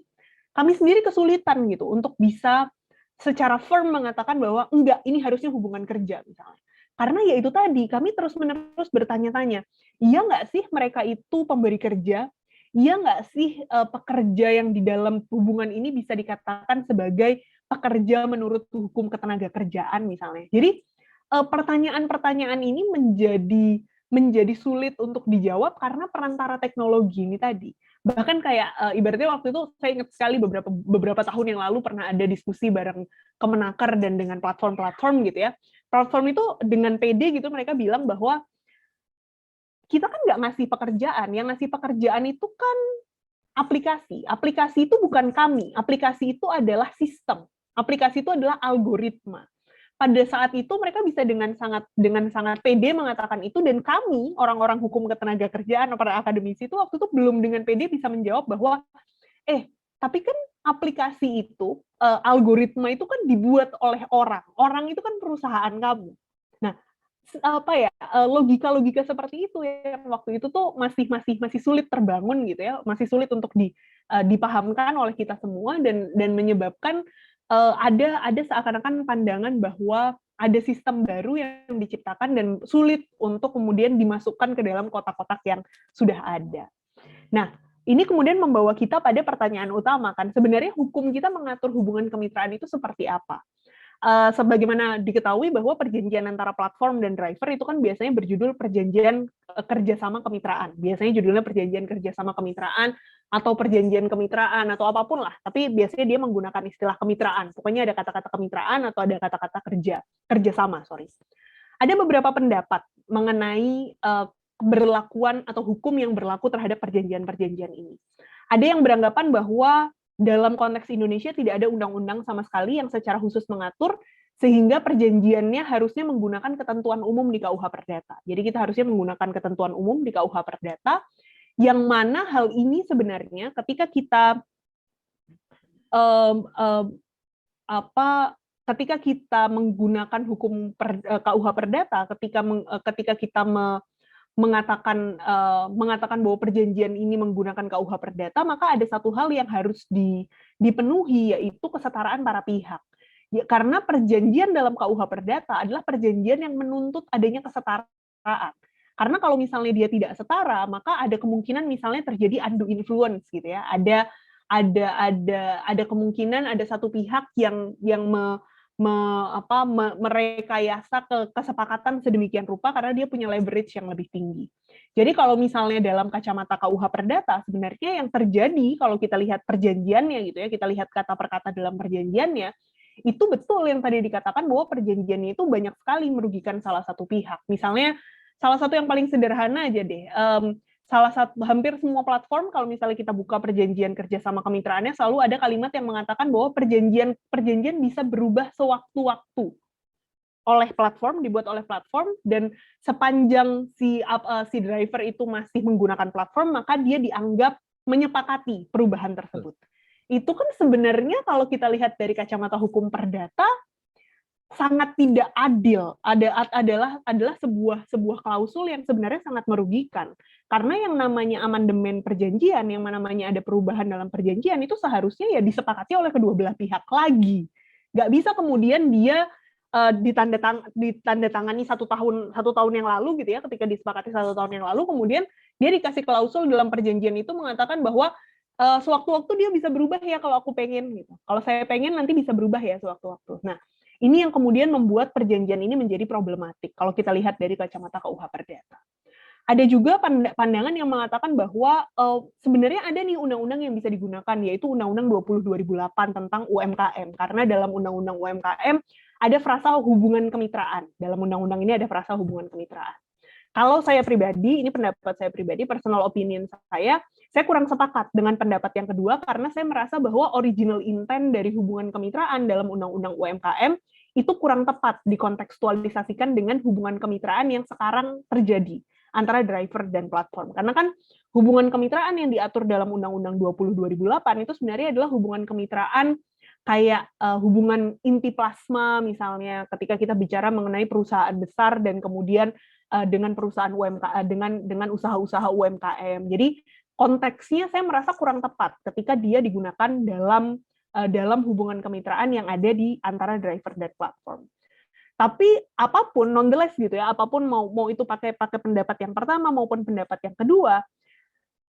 kami sendiri kesulitan gitu untuk bisa secara firm mengatakan bahwa enggak, ini harusnya hubungan kerja misalnya. Karena ya itu tadi, kami terus-menerus bertanya-tanya, iya nggak sih mereka itu pemberi kerja? Iya nggak sih pekerja yang di dalam hubungan ini bisa dikatakan sebagai pekerja menurut hukum ketenagakerjaan misalnya. Jadi pertanyaan-pertanyaan ini menjadi sulit untuk dijawab karena perantara teknologi ini tadi. Bahkan kayak ibaratnya waktu itu saya ingat sekali beberapa tahun yang lalu pernah ada diskusi bareng Kemenaker dan dengan platform-platform gitu ya. Platform itu dengan PD gitu mereka bilang bahwa kita kan nggak ngasih pekerjaan, yang ngasih pekerjaan itu kan aplikasi. Aplikasi itu bukan kami, aplikasi itu adalah sistem. Aplikasi itu adalah algoritma. Pada saat itu mereka bisa dengan sangat pede mengatakan itu, dan kami orang-orang hukum ketenagakerjaan, para akademisi itu waktu itu belum dengan pede bisa menjawab bahwa tapi kan aplikasi itu algoritma itu kan dibuat oleh orang itu kan perusahaan kamu. Nah, logika-logika seperti itu yang waktu itu tuh masih sulit terbangun gitu ya, masih sulit untuk dipahamkan oleh kita semua, dan menyebabkan ada seakan-akan pandangan bahwa ada sistem baru yang diciptakan dan sulit untuk kemudian dimasukkan ke dalam kotak-kotak yang sudah ada. Nah, ini kemudian membawa kita pada pertanyaan utama kan, sebenarnya hukum kita mengatur hubungan kemitraan itu seperti apa? Sebagaimana diketahui bahwa perjanjian antara platform dan driver itu kan biasanya berjudul perjanjian kerjasama kemitraan. Biasanya judulnya perjanjian kerjasama kemitraan atau perjanjian kemitraan atau apapun lah. Tapi biasanya dia menggunakan istilah kemitraan. Pokoknya ada kata-kata kemitraan atau ada kata-kata kerjasama. Ada beberapa pendapat mengenai berlakuan atau hukum yang berlaku terhadap perjanjian-perjanjian ini. Ada yang beranggapan bahwa dalam konteks Indonesia tidak ada undang-undang sama sekali yang secara khusus mengatur, sehingga perjanjiannya harusnya menggunakan ketentuan umum di KUH Perdata. Jadi kita harusnya menggunakan ketentuan umum di KUH Perdata, yang mana hal ini sebenarnya ketika kita ketika kita menggunakan KUH Perdata, ketika kita mengatakan bahwa perjanjian ini menggunakan KUH Perdata, maka ada satu hal yang harus dipenuhi, yaitu kesetaraan para pihak. Ya, karena perjanjian dalam KUH Perdata adalah perjanjian yang menuntut adanya kesetaraan. Karena kalau misalnya dia tidak setara, maka ada kemungkinan misalnya terjadi undue influence gitu ya. Ada kemungkinan ada satu pihak yang merekayasa kesepakatan sedemikian rupa karena dia punya leverage yang lebih tinggi. Jadi kalau misalnya dalam kacamata KUH Perdata, sebenarnya yang terjadi kalau kita lihat perjanjiannya gitu ya, kita lihat kata per kata dalam perjanjiannya, itu betul yang tadi dikatakan bahwa perjanjiannya itu banyak sekali merugikan salah satu pihak. Misalnya salah satu yang paling sederhana aja deh, hampir semua platform kalau misalnya kita buka perjanjian kerja sama kemitraannya selalu ada kalimat yang mengatakan bahwa perjanjian bisa berubah sewaktu-waktu dibuat oleh platform, dan sepanjang si driver itu masih menggunakan platform, maka dia dianggap menyepakati perubahan tersebut. Itu kan sebenarnya kalau kita lihat dari kacamata hukum perdata sangat tidak adil. Adalah sebuah klausul yang sebenarnya sangat merugikan. Karena yang namanya amandemen perjanjian, yang namanya ada perubahan dalam perjanjian, itu seharusnya ya disepakati oleh kedua belah pihak lagi. Nggak bisa kemudian dia ditandatangani satu tahun yang lalu gitu ya, ketika disepakati 1 tahun yang lalu, kemudian dia dikasih klausul dalam perjanjian itu mengatakan bahwa sewaktu-waktu dia bisa berubah ya kalau aku pengen gitu. Kalau saya pengen nanti bisa berubah ya sewaktu-waktu. Nah, ini yang kemudian membuat perjanjian ini menjadi problematik kalau kita lihat dari kacamata KUH Perdata. Ada juga pandangan yang mengatakan bahwa sebenarnya ada nih undang-undang yang bisa digunakan, yaitu Undang-Undang 20/2008 tentang UMKM. Karena dalam Undang-Undang UMKM ada frasa hubungan kemitraan. Dalam undang-undang ini ada frasa hubungan kemitraan. Kalau saya pribadi, ini pendapat saya pribadi, personal opinion saya kurang sepakat dengan pendapat yang kedua, karena saya merasa bahwa original intent dari hubungan kemitraan dalam Undang-Undang UMKM itu kurang tepat dikontekstualisasikan dengan hubungan kemitraan yang sekarang terjadi antara driver dan platform. Karena kan hubungan kemitraan yang diatur dalam Undang-Undang 20/2008 itu sebenarnya adalah hubungan kemitraan kayak hubungan inti plasma misalnya, ketika kita bicara mengenai perusahaan besar dan kemudian dengan perusahaan UMKM, dengan usaha-usaha UMKM. Jadi konteksnya saya merasa kurang tepat ketika dia digunakan dalam hubungan kemitraan yang ada di antara driver dan platform. Tapi apapun, nonetheless gitu ya, apapun mau itu pakai pendapat yang pertama maupun pendapat yang kedua,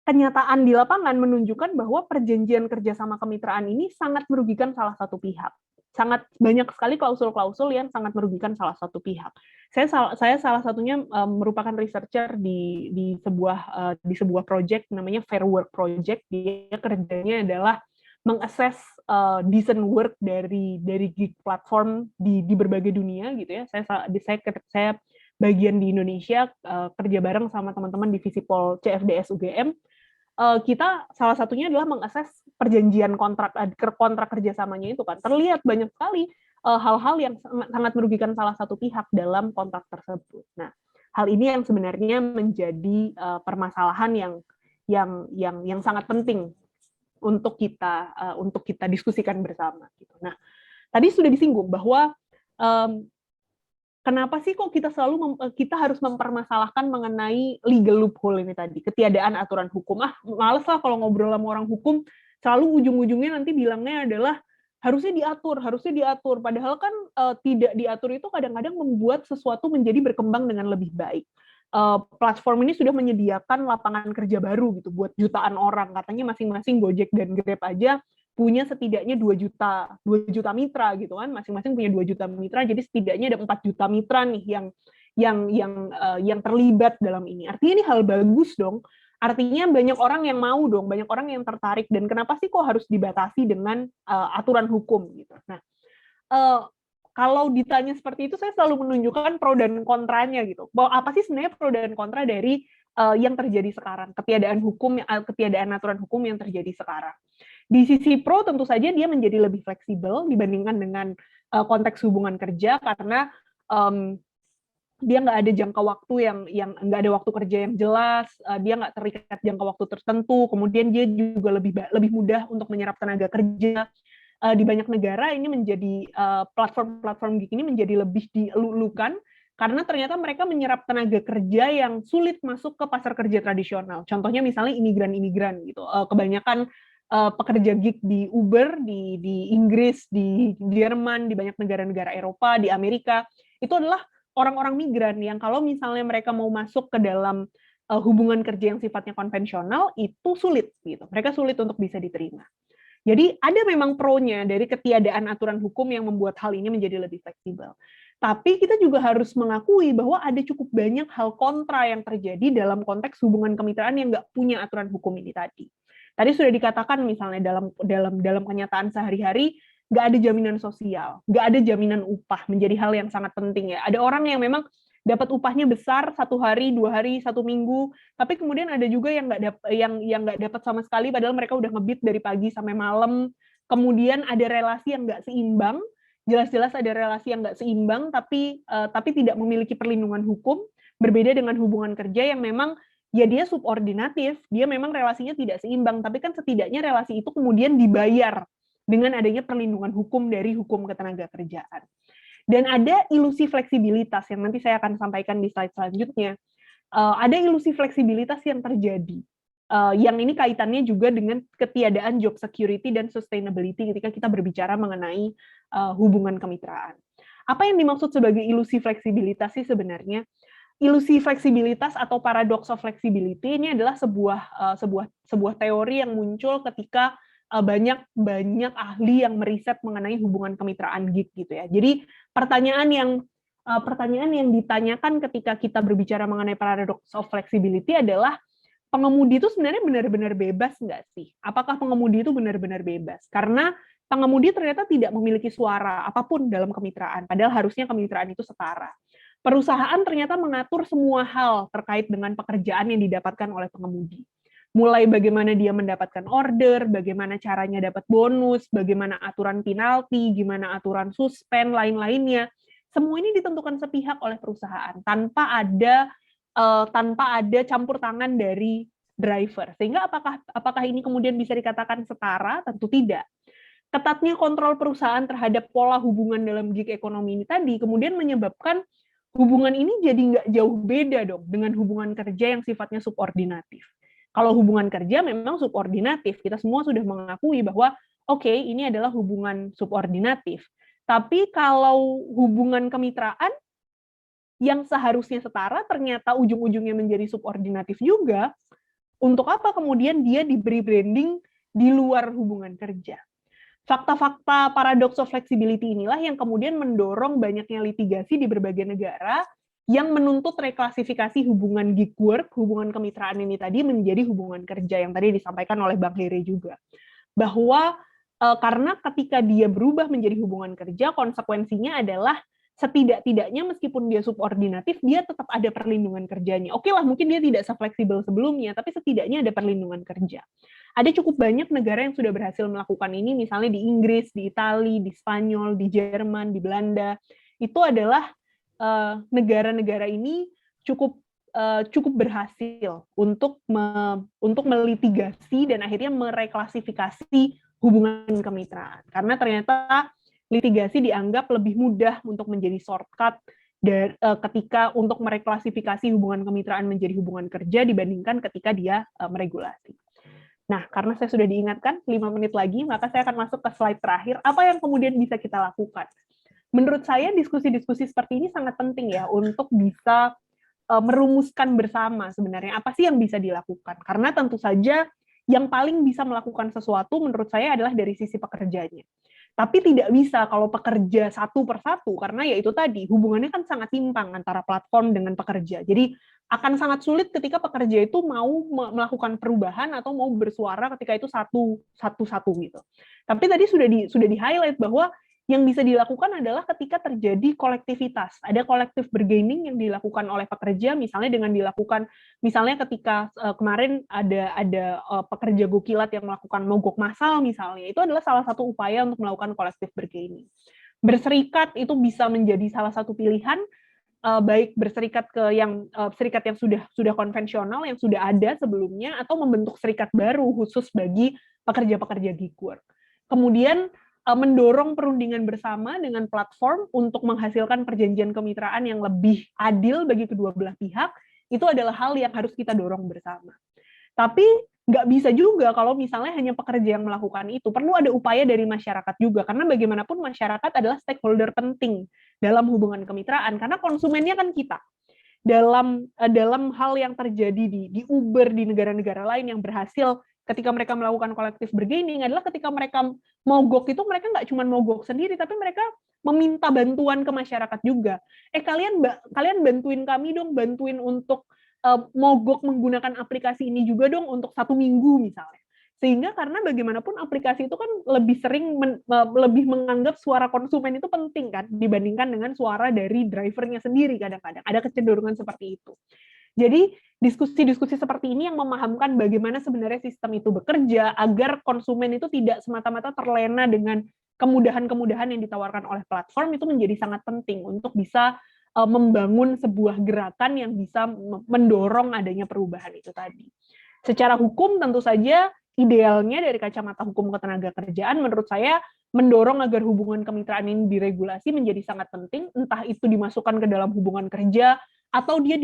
kenyataan di lapangan menunjukkan bahwa perjanjian kerjasama kemitraan ini sangat merugikan salah satu pihak. Sangat banyak sekali klausul-klausul yang sangat merugikan salah satu pihak. Saya salah satunya merupakan researcher di sebuah project namanya Fair Work Project. Dia kerjanya adalah mengakses decent work dari gig platform di berbagai dunia gitu ya. Saya bagian di Indonesia, kerja bareng sama teman-teman di Visipol CFDS UGM. Kita salah satunya adalah mengakses perjanjian kontrak kerjasamanya itu kan. Terlihat banyak sekali hal-hal yang sangat merugikan salah satu pihak dalam kontrak tersebut. Nah, hal ini yang sebenarnya menjadi permasalahan yang sangat penting untuk kita diskusikan bersama. Gitu. Nah, tadi sudah disinggung bahwa kenapa sih kok kita harus mempermasalahkan mengenai legal loophole ini tadi, ketiadaan aturan hukum. Males lah kalau ngobrol sama orang hukum, selalu ujung-ujungnya nanti bilangnya adalah harusnya diatur. Padahal kan tidak diatur itu kadang-kadang membuat sesuatu menjadi berkembang dengan lebih baik. Platform ini sudah menyediakan lapangan kerja baru gitu buat jutaan orang. Katanya masing-masing Gojek dan Grab aja punya setidaknya 2 juta mitra gitu kan, masing-masing punya 2 juta mitra, jadi setidaknya ada 4 juta mitra nih yang terlibat dalam ini. Artinya ini hal bagus dong. Artinya banyak orang yang mau dong, banyak orang yang tertarik, dan kenapa sih kok harus dibatasi dengan aturan hukum gitu. Nah, kalau ditanya seperti itu, saya selalu menunjukkan pro dan kontranya gitu. Bahwa apa sih sebenarnya pro dan kontra dari yang terjadi sekarang, ketiadaan aturan hukum yang terjadi sekarang. Di sisi pro tentu saja dia menjadi lebih fleksibel dibandingkan dengan konteks hubungan kerja, karena dia nggak ada jangka waktu yang nggak ada waktu kerja yang jelas, dia nggak terikat jangka waktu tertentu, kemudian dia juga lebih mudah untuk menyerap tenaga kerja. Di banyak negara ini menjadi platform-platform gig ini menjadi lebih dilulukan karena ternyata mereka menyerap tenaga kerja yang sulit masuk ke pasar kerja tradisional. Contohnya misalnya imigran-imigran gitu. Kebanyakan pekerja gig di Uber di Inggris, di Jerman, di banyak negara-negara Eropa, di Amerika itu adalah orang-orang migran yang kalau misalnya mereka mau masuk ke dalam hubungan kerja yang sifatnya konvensional itu sulit gitu. Mereka sulit untuk bisa diterima. Jadi ada memang pro-nya dari ketiadaan aturan hukum yang membuat hal ini menjadi lebih fleksibel. Tapi kita juga harus mengakui bahwa ada cukup banyak hal kontra yang terjadi dalam konteks hubungan kemitraan yang nggak punya aturan hukum ini tadi. Tadi sudah dikatakan misalnya dalam kenyataan sehari-hari nggak ada jaminan sosial, nggak ada jaminan upah menjadi hal yang sangat penting ya. Ada orang yang memang dapat upahnya besar 1 hari, 2 hari, 1 minggu, tapi kemudian ada juga yang nggak dapat sama sekali, padahal mereka udah ngebit dari pagi sampai malam. Kemudian ada relasi yang nggak seimbang, jelas-jelas ada relasi yang nggak seimbang, tapi tidak memiliki perlindungan hukum, berbeda dengan hubungan kerja yang memang ya dia subordinatif, dia memang relasinya tidak seimbang, tapi kan setidaknya relasi itu kemudian dibayar dengan adanya perlindungan hukum dari hukum ketenagakerjaan. Dan ada ilusi fleksibilitas yang nanti saya akan sampaikan di slide selanjutnya. Ada ilusi fleksibilitas yang terjadi. Yang ini kaitannya juga dengan ketiadaan job security dan sustainability ketika kita berbicara mengenai hubungan kemitraan. Apa yang dimaksud sebagai ilusi fleksibilitas sih sebenarnya? Ilusi fleksibilitas atau paradox of flexibility ini adalah sebuah teori yang muncul ketika banyak ahli yang meriset mengenai hubungan kemitraan gig gitu ya. Jadi pertanyaan yang ditanyakan ketika kita berbicara mengenai paradox of flexibility adalah pengemudi itu sebenarnya benar-benar bebas nggak sih? Apakah pengemudi itu benar-benar bebas? Karena pengemudi ternyata tidak memiliki suara apapun dalam kemitraan, padahal harusnya kemitraan itu setara. Perusahaan ternyata mengatur semua hal terkait dengan pekerjaan yang didapatkan oleh pengemudi. Mulai bagaimana dia mendapatkan order, bagaimana caranya dapat bonus, bagaimana aturan penalti, gimana aturan suspend, lain-lainnya. Semua ini ditentukan sepihak oleh perusahaan tanpa ada campur tangan dari driver. Sehingga apakah ini kemudian bisa dikatakan setara? Tentu tidak. Ketatnya kontrol perusahaan terhadap pola hubungan dalam gig ekonomi ini tadi kemudian menyebabkan hubungan ini jadi nggak jauh beda dong dengan hubungan kerja yang sifatnya subordinatif. Kalau hubungan kerja memang subordinatif, kita semua sudah mengakui bahwa oke, ini adalah hubungan subordinatif. Tapi kalau hubungan kemitraan yang seharusnya setara ternyata ujung-ujungnya menjadi subordinatif juga, untuk apa kemudian dia diberi branding di luar hubungan kerja? Fakta-fakta paradox of flexibility inilah yang kemudian mendorong banyaknya litigasi di berbagai negara yang menuntut reklasifikasi hubungan gig work, hubungan kemitraan ini tadi menjadi hubungan kerja yang tadi disampaikan oleh Bang Heri juga. Bahwa karena ketika dia berubah menjadi hubungan kerja, konsekuensinya adalah setidak-tidaknya meskipun dia subordinatif, dia tetap ada perlindungan kerjanya. Oke lah, mungkin dia tidak se-fleksibel sebelumnya, tapi setidaknya ada perlindungan kerja. Ada cukup banyak negara yang sudah berhasil melakukan ini, misalnya di Inggris, di Italia, di Spanyol, di Jerman, di Belanda. Itu adalah negara-negara ini cukup berhasil untuk melitigasi dan akhirnya mereklasifikasi hubungan kemitraan. Karena ternyata litigasi dianggap lebih mudah untuk menjadi shortcut ketika untuk mereklasifikasi hubungan kemitraan menjadi hubungan kerja dibandingkan ketika dia meregulasi. Nah, karena saya sudah diingatkan 5 menit lagi, maka saya akan masuk ke slide terakhir. Apa yang kemudian bisa kita lakukan? Menurut saya diskusi-diskusi seperti ini sangat penting ya untuk bisa merumuskan bersama sebenarnya apa sih yang bisa dilakukan. Karena tentu saja yang paling bisa melakukan sesuatu menurut saya adalah dari sisi pekerjanya. Tapi tidak bisa kalau pekerja satu persatu, karena ya itu tadi, hubungannya kan sangat timpang antara platform dengan pekerja. Jadi akan sangat sulit ketika pekerja itu mau melakukan perubahan atau mau bersuara ketika itu satu-satu gitu. Tapi tadi sudah di-highlight bahwa yang bisa dilakukan adalah ketika terjadi kolektivitas. Ada collective bargaining yang dilakukan oleh pekerja, misalnya dengan dilakukan, misalnya ketika kemarin ada pekerja Gokilat yang melakukan mogok massal misalnya, itu adalah salah satu upaya untuk melakukan collective bargaining. Berserikat itu bisa menjadi salah satu pilihan, baik berserikat ke yang serikat yang sudah konvensional yang sudah ada sebelumnya atau membentuk serikat baru khusus bagi pekerja-pekerja gig work. Kemudian mendorong perundingan bersama dengan platform untuk menghasilkan perjanjian kemitraan yang lebih adil bagi kedua belah pihak, itu adalah hal yang harus kita dorong bersama. Tapi nggak bisa juga kalau misalnya hanya pekerja yang melakukan itu. Perlu ada upaya dari masyarakat juga, karena bagaimanapun masyarakat adalah stakeholder penting dalam hubungan kemitraan, karena konsumennya kan kita. Dalam hal yang terjadi di Uber, di negara-negara lain yang berhasil ketika mereka melakukan collective bargaining adalah ketika mereka mogok itu mereka nggak cuma mogok sendiri, tapi mereka meminta bantuan ke masyarakat juga. Kalian bantuin kami dong, bantuin untuk mogok menggunakan aplikasi ini juga dong untuk 1 minggu misalnya. Sehingga karena bagaimanapun aplikasi itu kan lebih sering lebih menganggap suara konsumen itu penting kan dibandingkan dengan suara dari drivernya sendiri kadang-kadang. Ada kecenderungan seperti itu. Jadi diskusi-diskusi seperti ini yang memahamkan bagaimana sebenarnya sistem itu bekerja agar konsumen itu tidak semata-mata terlena dengan kemudahan-kemudahan yang ditawarkan oleh platform itu menjadi sangat penting untuk bisa membangun sebuah gerakan yang bisa mendorong adanya perubahan itu tadi. Secara hukum tentu saja idealnya dari kacamata hukum ketenagakerjaan menurut saya mendorong agar hubungan kemitraan ini diregulasi menjadi sangat penting, entah itu dimasukkan ke dalam hubungan kerja atau dia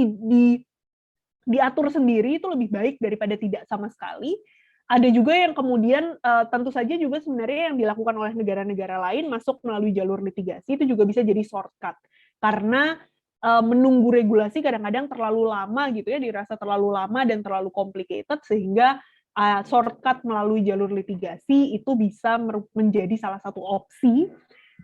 diatur sendiri, itu lebih baik daripada tidak sama sekali. Ada juga yang kemudian tentu saja juga sebenarnya yang dilakukan oleh negara-negara lain masuk melalui jalur litigasi itu juga bisa jadi shortcut. Karena menunggu regulasi kadang-kadang terlalu lama gitu ya, dirasa terlalu lama dan terlalu complicated sehingga shortcut melalui jalur litigasi itu bisa menjadi salah satu opsi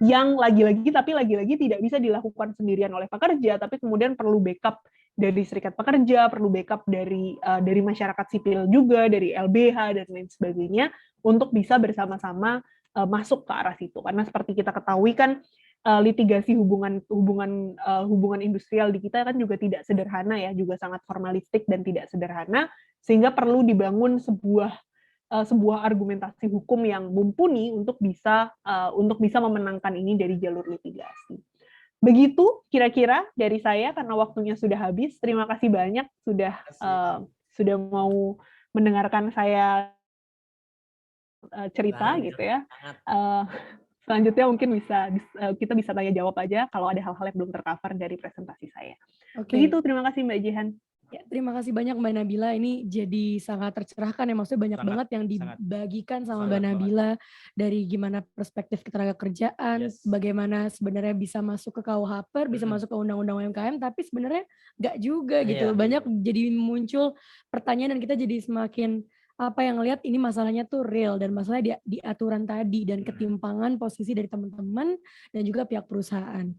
yang lagi-lagi tidak bisa dilakukan sendirian oleh pekerja, tapi kemudian perlu backup dari serikat pekerja, perlu backup dari masyarakat sipil juga, dari LBH dan lain sebagainya untuk bisa bersama-sama masuk ke arah situ. Karena seperti kita ketahui kan litigasi hubungan industrial di kita kan juga tidak sederhana ya, juga sangat formalistik dan tidak sederhana, sehingga perlu dibangun sebuah argumentasi hukum yang mumpuni untuk bisa memenangkan ini dari jalur litigasi. Begitu kira-kira dari saya karena waktunya sudah habis. Terima kasih banyak sudah mau mendengarkan saya cerita gitu ya. Selanjutnya mungkin kita bisa tanya jawab aja kalau ada hal-hal yang belum tercover dari presentasi saya. Oke. Begitu, terima kasih Mbak Jihan. Ya, terima kasih banyak Mbak Nabila. Ini jadi sangat tercerahkan ya, maksudnya banyak banget yang dibagikan sama Mbak Nabila dari gimana perspektif ketenagakerjaan, bagaimana sebenarnya bisa masuk ke KUHP, bisa masuk ke Undang-Undang UMKM, tapi sebenarnya nggak juga gitu. Banyak jadi muncul pertanyaan dan kita jadi semakin yang ngelihat ini masalahnya tuh real dan masalahnya di aturan tadi dan ketimpangan posisi dari teman-teman dan juga pihak perusahaan.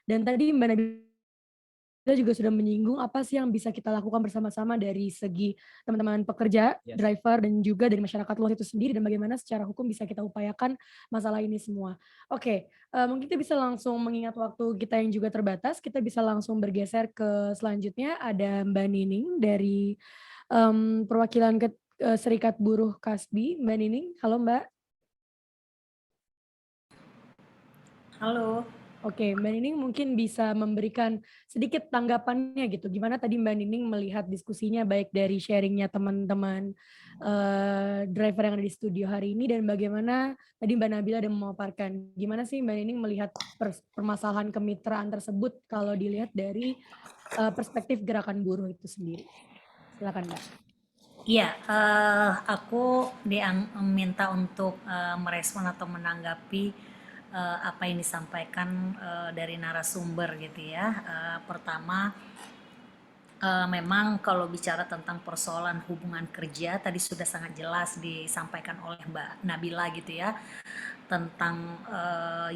Dan tadi Mbak Nabila juga sudah menyinggung apa sih yang bisa kita lakukan bersama-sama dari segi teman-teman pekerja, driver, dan juga dari masyarakat luas itu sendiri dan bagaimana secara hukum bisa kita upayakan masalah ini semua. Oke, mungkin kita bisa langsung mengingat waktu kita yang juga terbatas, kita bisa langsung bergeser ke selanjutnya. Ada Mbak Nining dari perwakilan Serikat Buruh Kasbi. Mbak Nining, halo Mbak. Halo. Oke, Mbak Nining mungkin bisa memberikan sedikit tanggapannya gitu. Gimana tadi Mbak Nining melihat diskusinya baik dari sharingnya teman-teman driver yang ada di studio hari ini dan bagaimana tadi Mbak Nabila ada memaparkan. Gimana sih Mbak Nining melihat permasalahan kemitraan tersebut kalau dilihat dari perspektif gerakan buruh itu sendiri? Silakan Mbak. Iya, aku diminta untuk merespon atau menanggapi apa yang disampaikan dari narasumber gitu ya. Pertama, memang kalau bicara tentang persoalan hubungan kerja tadi sudah sangat jelas disampaikan oleh Mbak Nabila gitu ya, tentang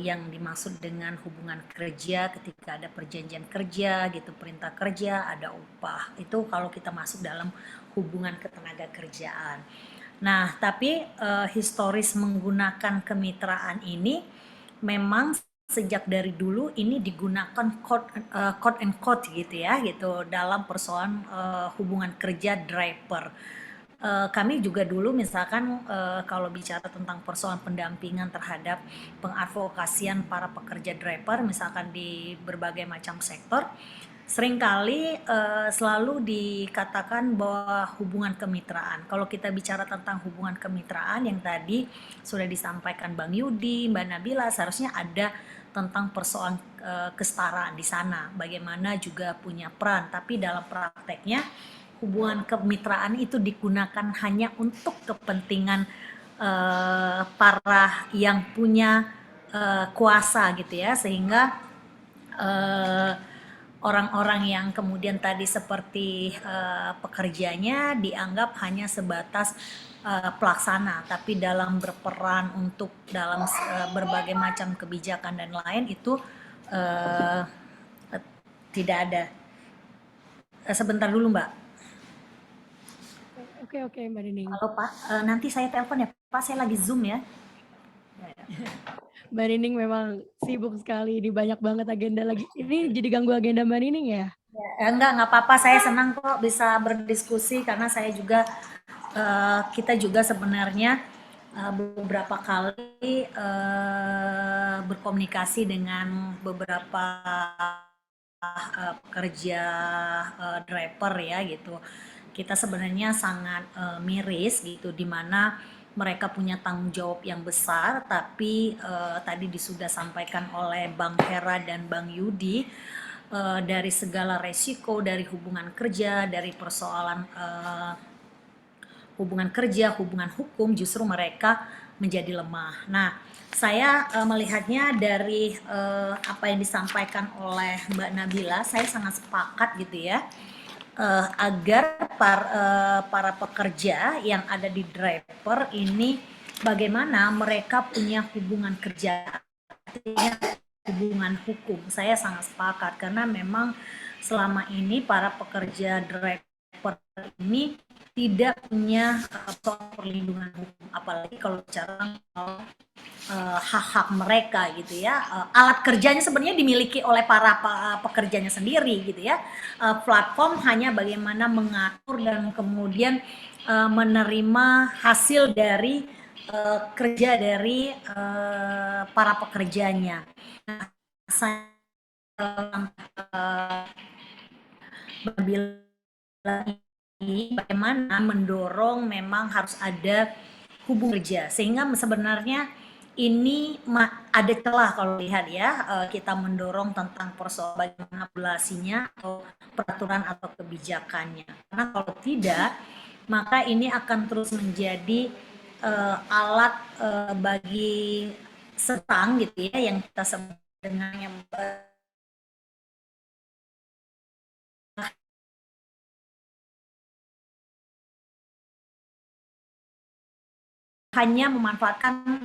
yang dimaksud dengan hubungan kerja ketika ada perjanjian kerja gitu, perintah kerja, ada upah. Itu kalau kita masuk dalam hubungan ketenagakerjaan. Nah, tapi historis menggunakan kemitraan ini memang sejak dari dulu ini digunakan quote and quote gitu ya, gitu dalam persoalan hubungan kerja driver. kami juga dulu misalkan kalau bicara tentang persoalan pendampingan terhadap pengadvokasian para pekerja driver misalkan di berbagai macam sektor, seringkali selalu dikatakan bahwa hubungan kemitraan. Kalau kita bicara tentang hubungan kemitraan yang tadi sudah disampaikan Bang Yudi, Mbak Nabila, seharusnya ada tentang persoalan kesetaraan di sana. Bagaimana juga punya peran, tapi dalam prakteknya hubungan kemitraan itu digunakan hanya untuk kepentingan para yang punya kuasa gitu ya, sehingga orang-orang yang kemudian tadi seperti pekerjanya dianggap hanya sebatas pelaksana, tapi dalam berperan untuk dalam berbagai macam kebijakan dan lain itu tidak ada. Sebentar dulu Mbak. Oke, Mbak Nining. Halo Pak, nanti saya telepon ya Pak, saya lagi Zoom ya. Mbak Nining memang sibuk sekali, ini banyak banget agenda lagi. Ini jadi ganggu agenda Mbak Nining ya? Enggak apa-apa, saya senang kok bisa berdiskusi karena saya juga kita juga sebenarnya beberapa kali berkomunikasi dengan beberapa pekerja driver ya gitu. Kita sebenarnya sangat miris gitu, di mana mereka punya tanggung jawab yang besar, tapi tadi sudah sampaikan oleh Bang Hera dan Bang Yudi, dari segala resiko, dari hubungan kerja, dari persoalan hubungan kerja, hubungan hukum, justru mereka menjadi lemah. Nah, saya melihatnya dari apa yang disampaikan oleh Mbak Nabila, saya sangat sepakat gitu ya, agar para pekerja yang ada di driver ini bagaimana mereka punya hubungan kerja, artinya hubungan hukum. Saya sangat sepakat karena memang selama ini para pekerja driver ini tidak punya perlindungan hukum, apalagi kalau bicara hak-hak mereka gitu ya. Alat kerjanya sebenarnya dimiliki oleh para pekerjanya sendiri gitu ya. Platform hanya bagaimana mengatur dan kemudian menerima hasil dari kerja dari para pekerjanya. Nah, saya bagaimana mendorong memang harus ada hubungan kerja, sehingga sebenarnya ini ada celah kalau lihat ya, kita mendorong tentang persoalan bagaimana regulasinya atau peraturan atau kebijakannya, karena kalau tidak maka ini akan terus menjadi alat bagi serang gitu ya, yang kita sebut dengan yang hanya memanfaatkan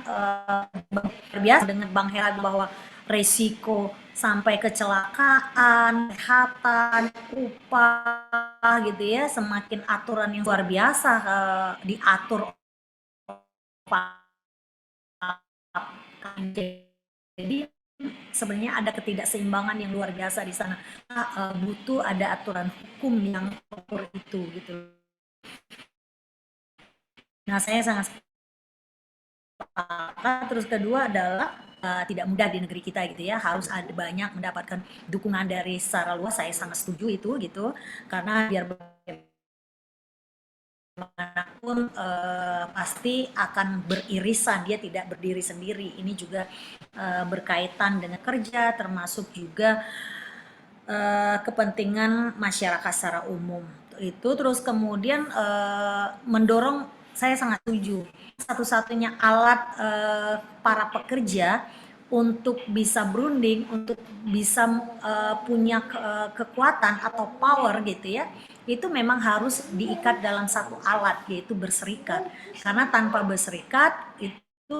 biasa dengan Bang Hera bahwa resiko sampai kecelakaan, kesehatan, upah gitu ya, semakin aturan yang luar biasa diatur. Jadi sebenarnya ada ketidakseimbangan yang luar biasa di sana. Butuh ada aturan hukum yang mengatur itu gitu. Nah, saya sangat terus kedua adalah tidak mudah di negeri kita gitu ya, harus ada banyak mendapatkan dukungan dari secara luas. Saya sangat setuju itu gitu, karena biar bagaimanapun pasti akan beririsan, dia tidak berdiri sendiri. Ini juga berkaitan dengan kerja, termasuk juga kepentingan masyarakat secara umum itu. Terus kemudian mendorong, saya sangat setuju, satu-satunya alat para pekerja untuk bisa berunding, untuk bisa punya kekuatan atau power gitu ya, itu memang harus diikat dalam satu alat, yaitu berserikat. Karena tanpa berserikat itu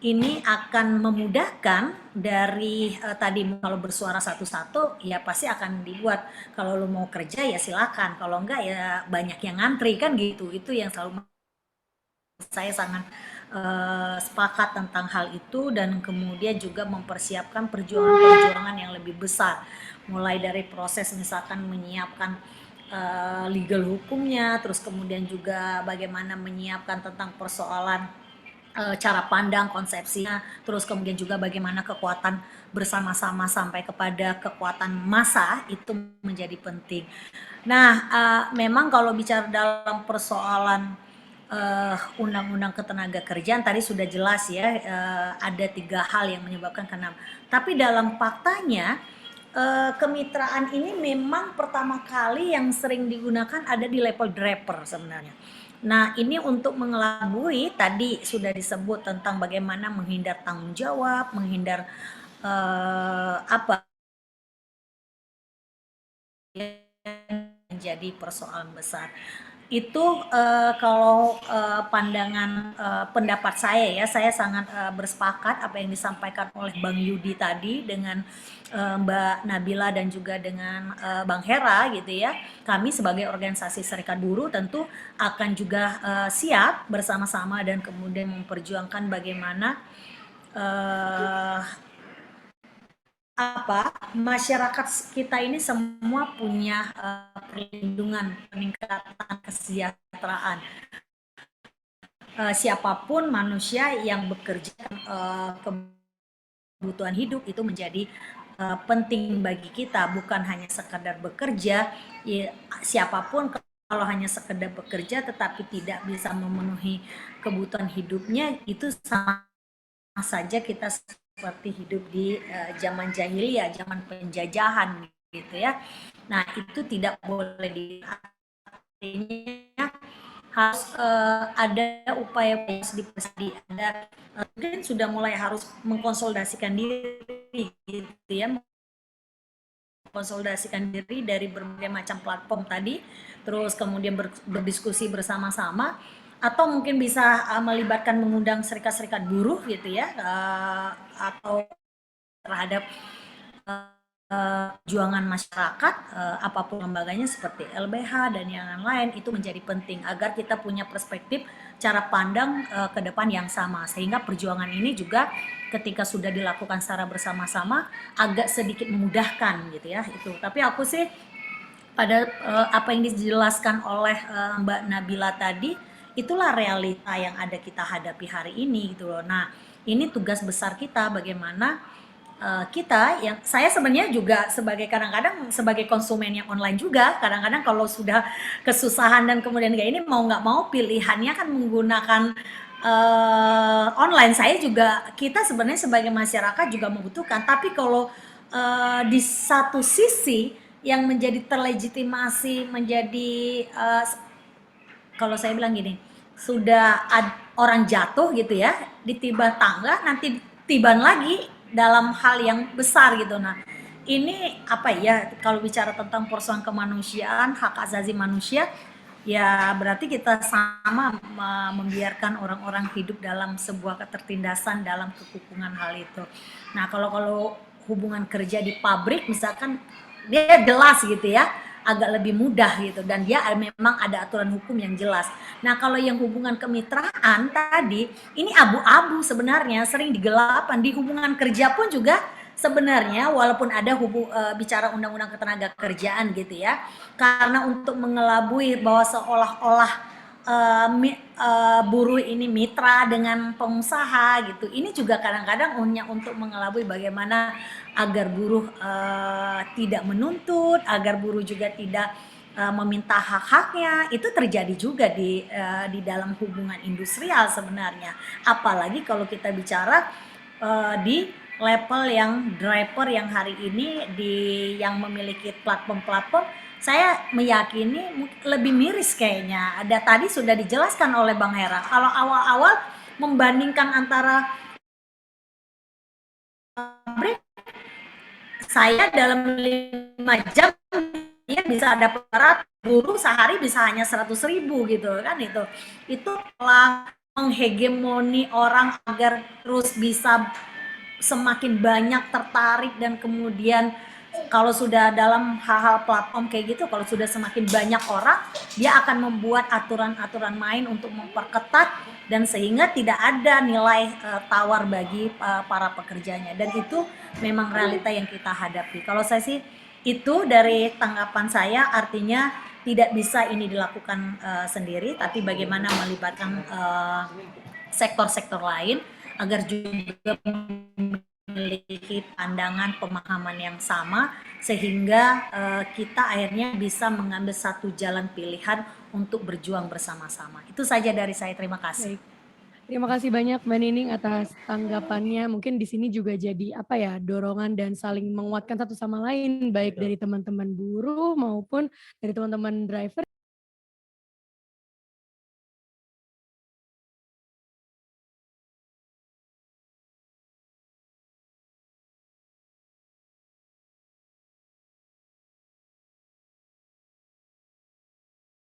ini akan memudahkan dari tadi kalau bersuara satu-satu ya pasti akan dibuat. Kalau lo mau kerja ya silakan, kalau enggak ya banyak yang ngantri kan gitu. Itu yang selalu saya sangat sepakat tentang hal itu, dan kemudian juga mempersiapkan perjuangan-perjuangan yang lebih besar, mulai dari proses misalkan menyiapkan legal hukumnya, terus kemudian juga bagaimana menyiapkan tentang persoalan cara pandang, konsepsinya, terus kemudian juga bagaimana kekuatan bersama-sama sampai kepada kekuatan massa itu menjadi penting. Nah, memang kalau bicara dalam persoalan undang-undang ketenaga kerjaan tadi sudah jelas ya, ada 3 hal yang menyebabkan kenapa. Tapi dalam faktanya kemitraan ini memang pertama kali yang sering digunakan ada di level draper sebenarnya. Nah, ini untuk mengelabui tadi sudah disebut tentang bagaimana menghindar tanggung jawab, menghindar apa yang menjadi persoalan besar. Itu kalau pandangan pendapat saya ya, saya sangat bersepakat apa yang disampaikan oleh Bang Yudi tadi dengan Mbak Nabila dan juga dengan Bang Hera gitu ya. Kami sebagai organisasi serikat buruh tentu akan juga siap bersama-sama dan kemudian memperjuangkan bagaimana masyarakat kita ini semua punya perlindungan, peningkatan kesejahteraan. Siapapun manusia yang bekerja kebutuhan hidup itu menjadi penting bagi kita, bukan hanya sekedar bekerja. Ya, siapapun kalau hanya sekedar bekerja tetapi tidak bisa memenuhi kebutuhan hidupnya, itu sama saja kita seperti hidup di zaman jahiliyah, zaman penjajahan gitu ya. Nah, itu tidak boleh artinya harus ada upaya ada mungkin sudah mulai harus mengkonsolidasikan diri gitu ya, mengkonsolidasikan diri dari berbagai macam platform tadi, terus kemudian berdiskusi bersama-sama, atau mungkin bisa melibatkan mengundang serikat-serikat buruh gitu ya, atau terhadap perjuangan masyarakat, apapun lembaganya seperti LBH dan yang lain, itu menjadi penting agar kita punya perspektif cara pandang ke depan yang sama, sehingga perjuangan ini juga ketika sudah dilakukan secara bersama-sama agak sedikit memudahkan gitu ya itu. Tapi aku sih pada apa yang dijelaskan oleh Mbak Nabila tadi, itulah realita yang ada kita hadapi hari ini gitu loh. Nah, ini tugas besar kita bagaimana kita yang saya sebenarnya juga sebagai kadang-kadang sebagai konsumen yang online juga, kadang-kadang kalau sudah kesusahan dan kemudian kayak ini mau nggak mau pilihannya kan menggunakan online. Saya juga, kita sebenarnya sebagai masyarakat juga membutuhkan, tapi kalau di satu sisi yang menjadi terlegitimasi menjadi kalau saya bilang gini, sudah orang jatuh gitu ya, ditiban tangga, nanti tiban lagi dalam hal yang besar gitu. Nah, ini apa ya, kalau bicara tentang persoalan kemanusiaan, hak asasi manusia, ya berarti kita sama membiarkan orang-orang hidup dalam sebuah ketertindasan, dalam kekukungan hal itu. Nah, kalau hubungan kerja di pabrik misalkan, dia jelas gitu ya, agak lebih mudah gitu, dan dia memang ada aturan hukum yang jelas. Nah, kalau yang hubungan kemitraan tadi, ini abu-abu sebenarnya, sering digelapkan. Di hubungan kerja pun juga sebenarnya walaupun ada bicara undang-undang ketenaga kerjaan gitu ya, karena untuk mengelabui bahwa seolah-olah buruh ini mitra dengan pengusaha gitu. Ini juga kadang-kadang hanya untuk mengelabui bagaimana agar buruh tidak menuntut, agar buruh juga tidak meminta hak-haknya. Itu terjadi juga di dalam hubungan industrial sebenarnya. Apalagi kalau kita bicara di level yang driver yang hari ini yang memiliki platform-platform, saya meyakini lebih miris kayaknya. Ada tadi sudah dijelaskan oleh Bang Hera. Kalau awal-awal membandingkan antara pabrik, saya dalam 5 jam dia bisa dapat buruh sehari bisa hanya 100.000 gitu kan. Itu telah menghegemoni orang agar terus bisa semakin banyak tertarik, dan kemudian kalau sudah dalam hal-hal platform kayak gitu, kalau sudah semakin banyak orang, dia akan membuat aturan-aturan main untuk memperketat, dan sehingga tidak ada nilai tawar bagi para pekerjanya, dan itu memang realita yang kita hadapi. Kalau saya sih itu dari tanggapan saya, artinya tidak bisa ini dilakukan sendiri, tapi bagaimana melibatkan sektor-sektor lain agar juga memiliki pandangan pemahaman yang sama sehingga kita akhirnya bisa mengambil satu jalan pilihan untuk berjuang bersama-sama. Itu saja dari saya. Terima kasih. Baik. Terima kasih banyak Mbak Nining atas tanggapannya. Mungkin di sini juga jadi apa ya, dorongan dan saling menguatkan satu sama lain baik Betul. dari teman-teman buruh maupun dari teman-teman driver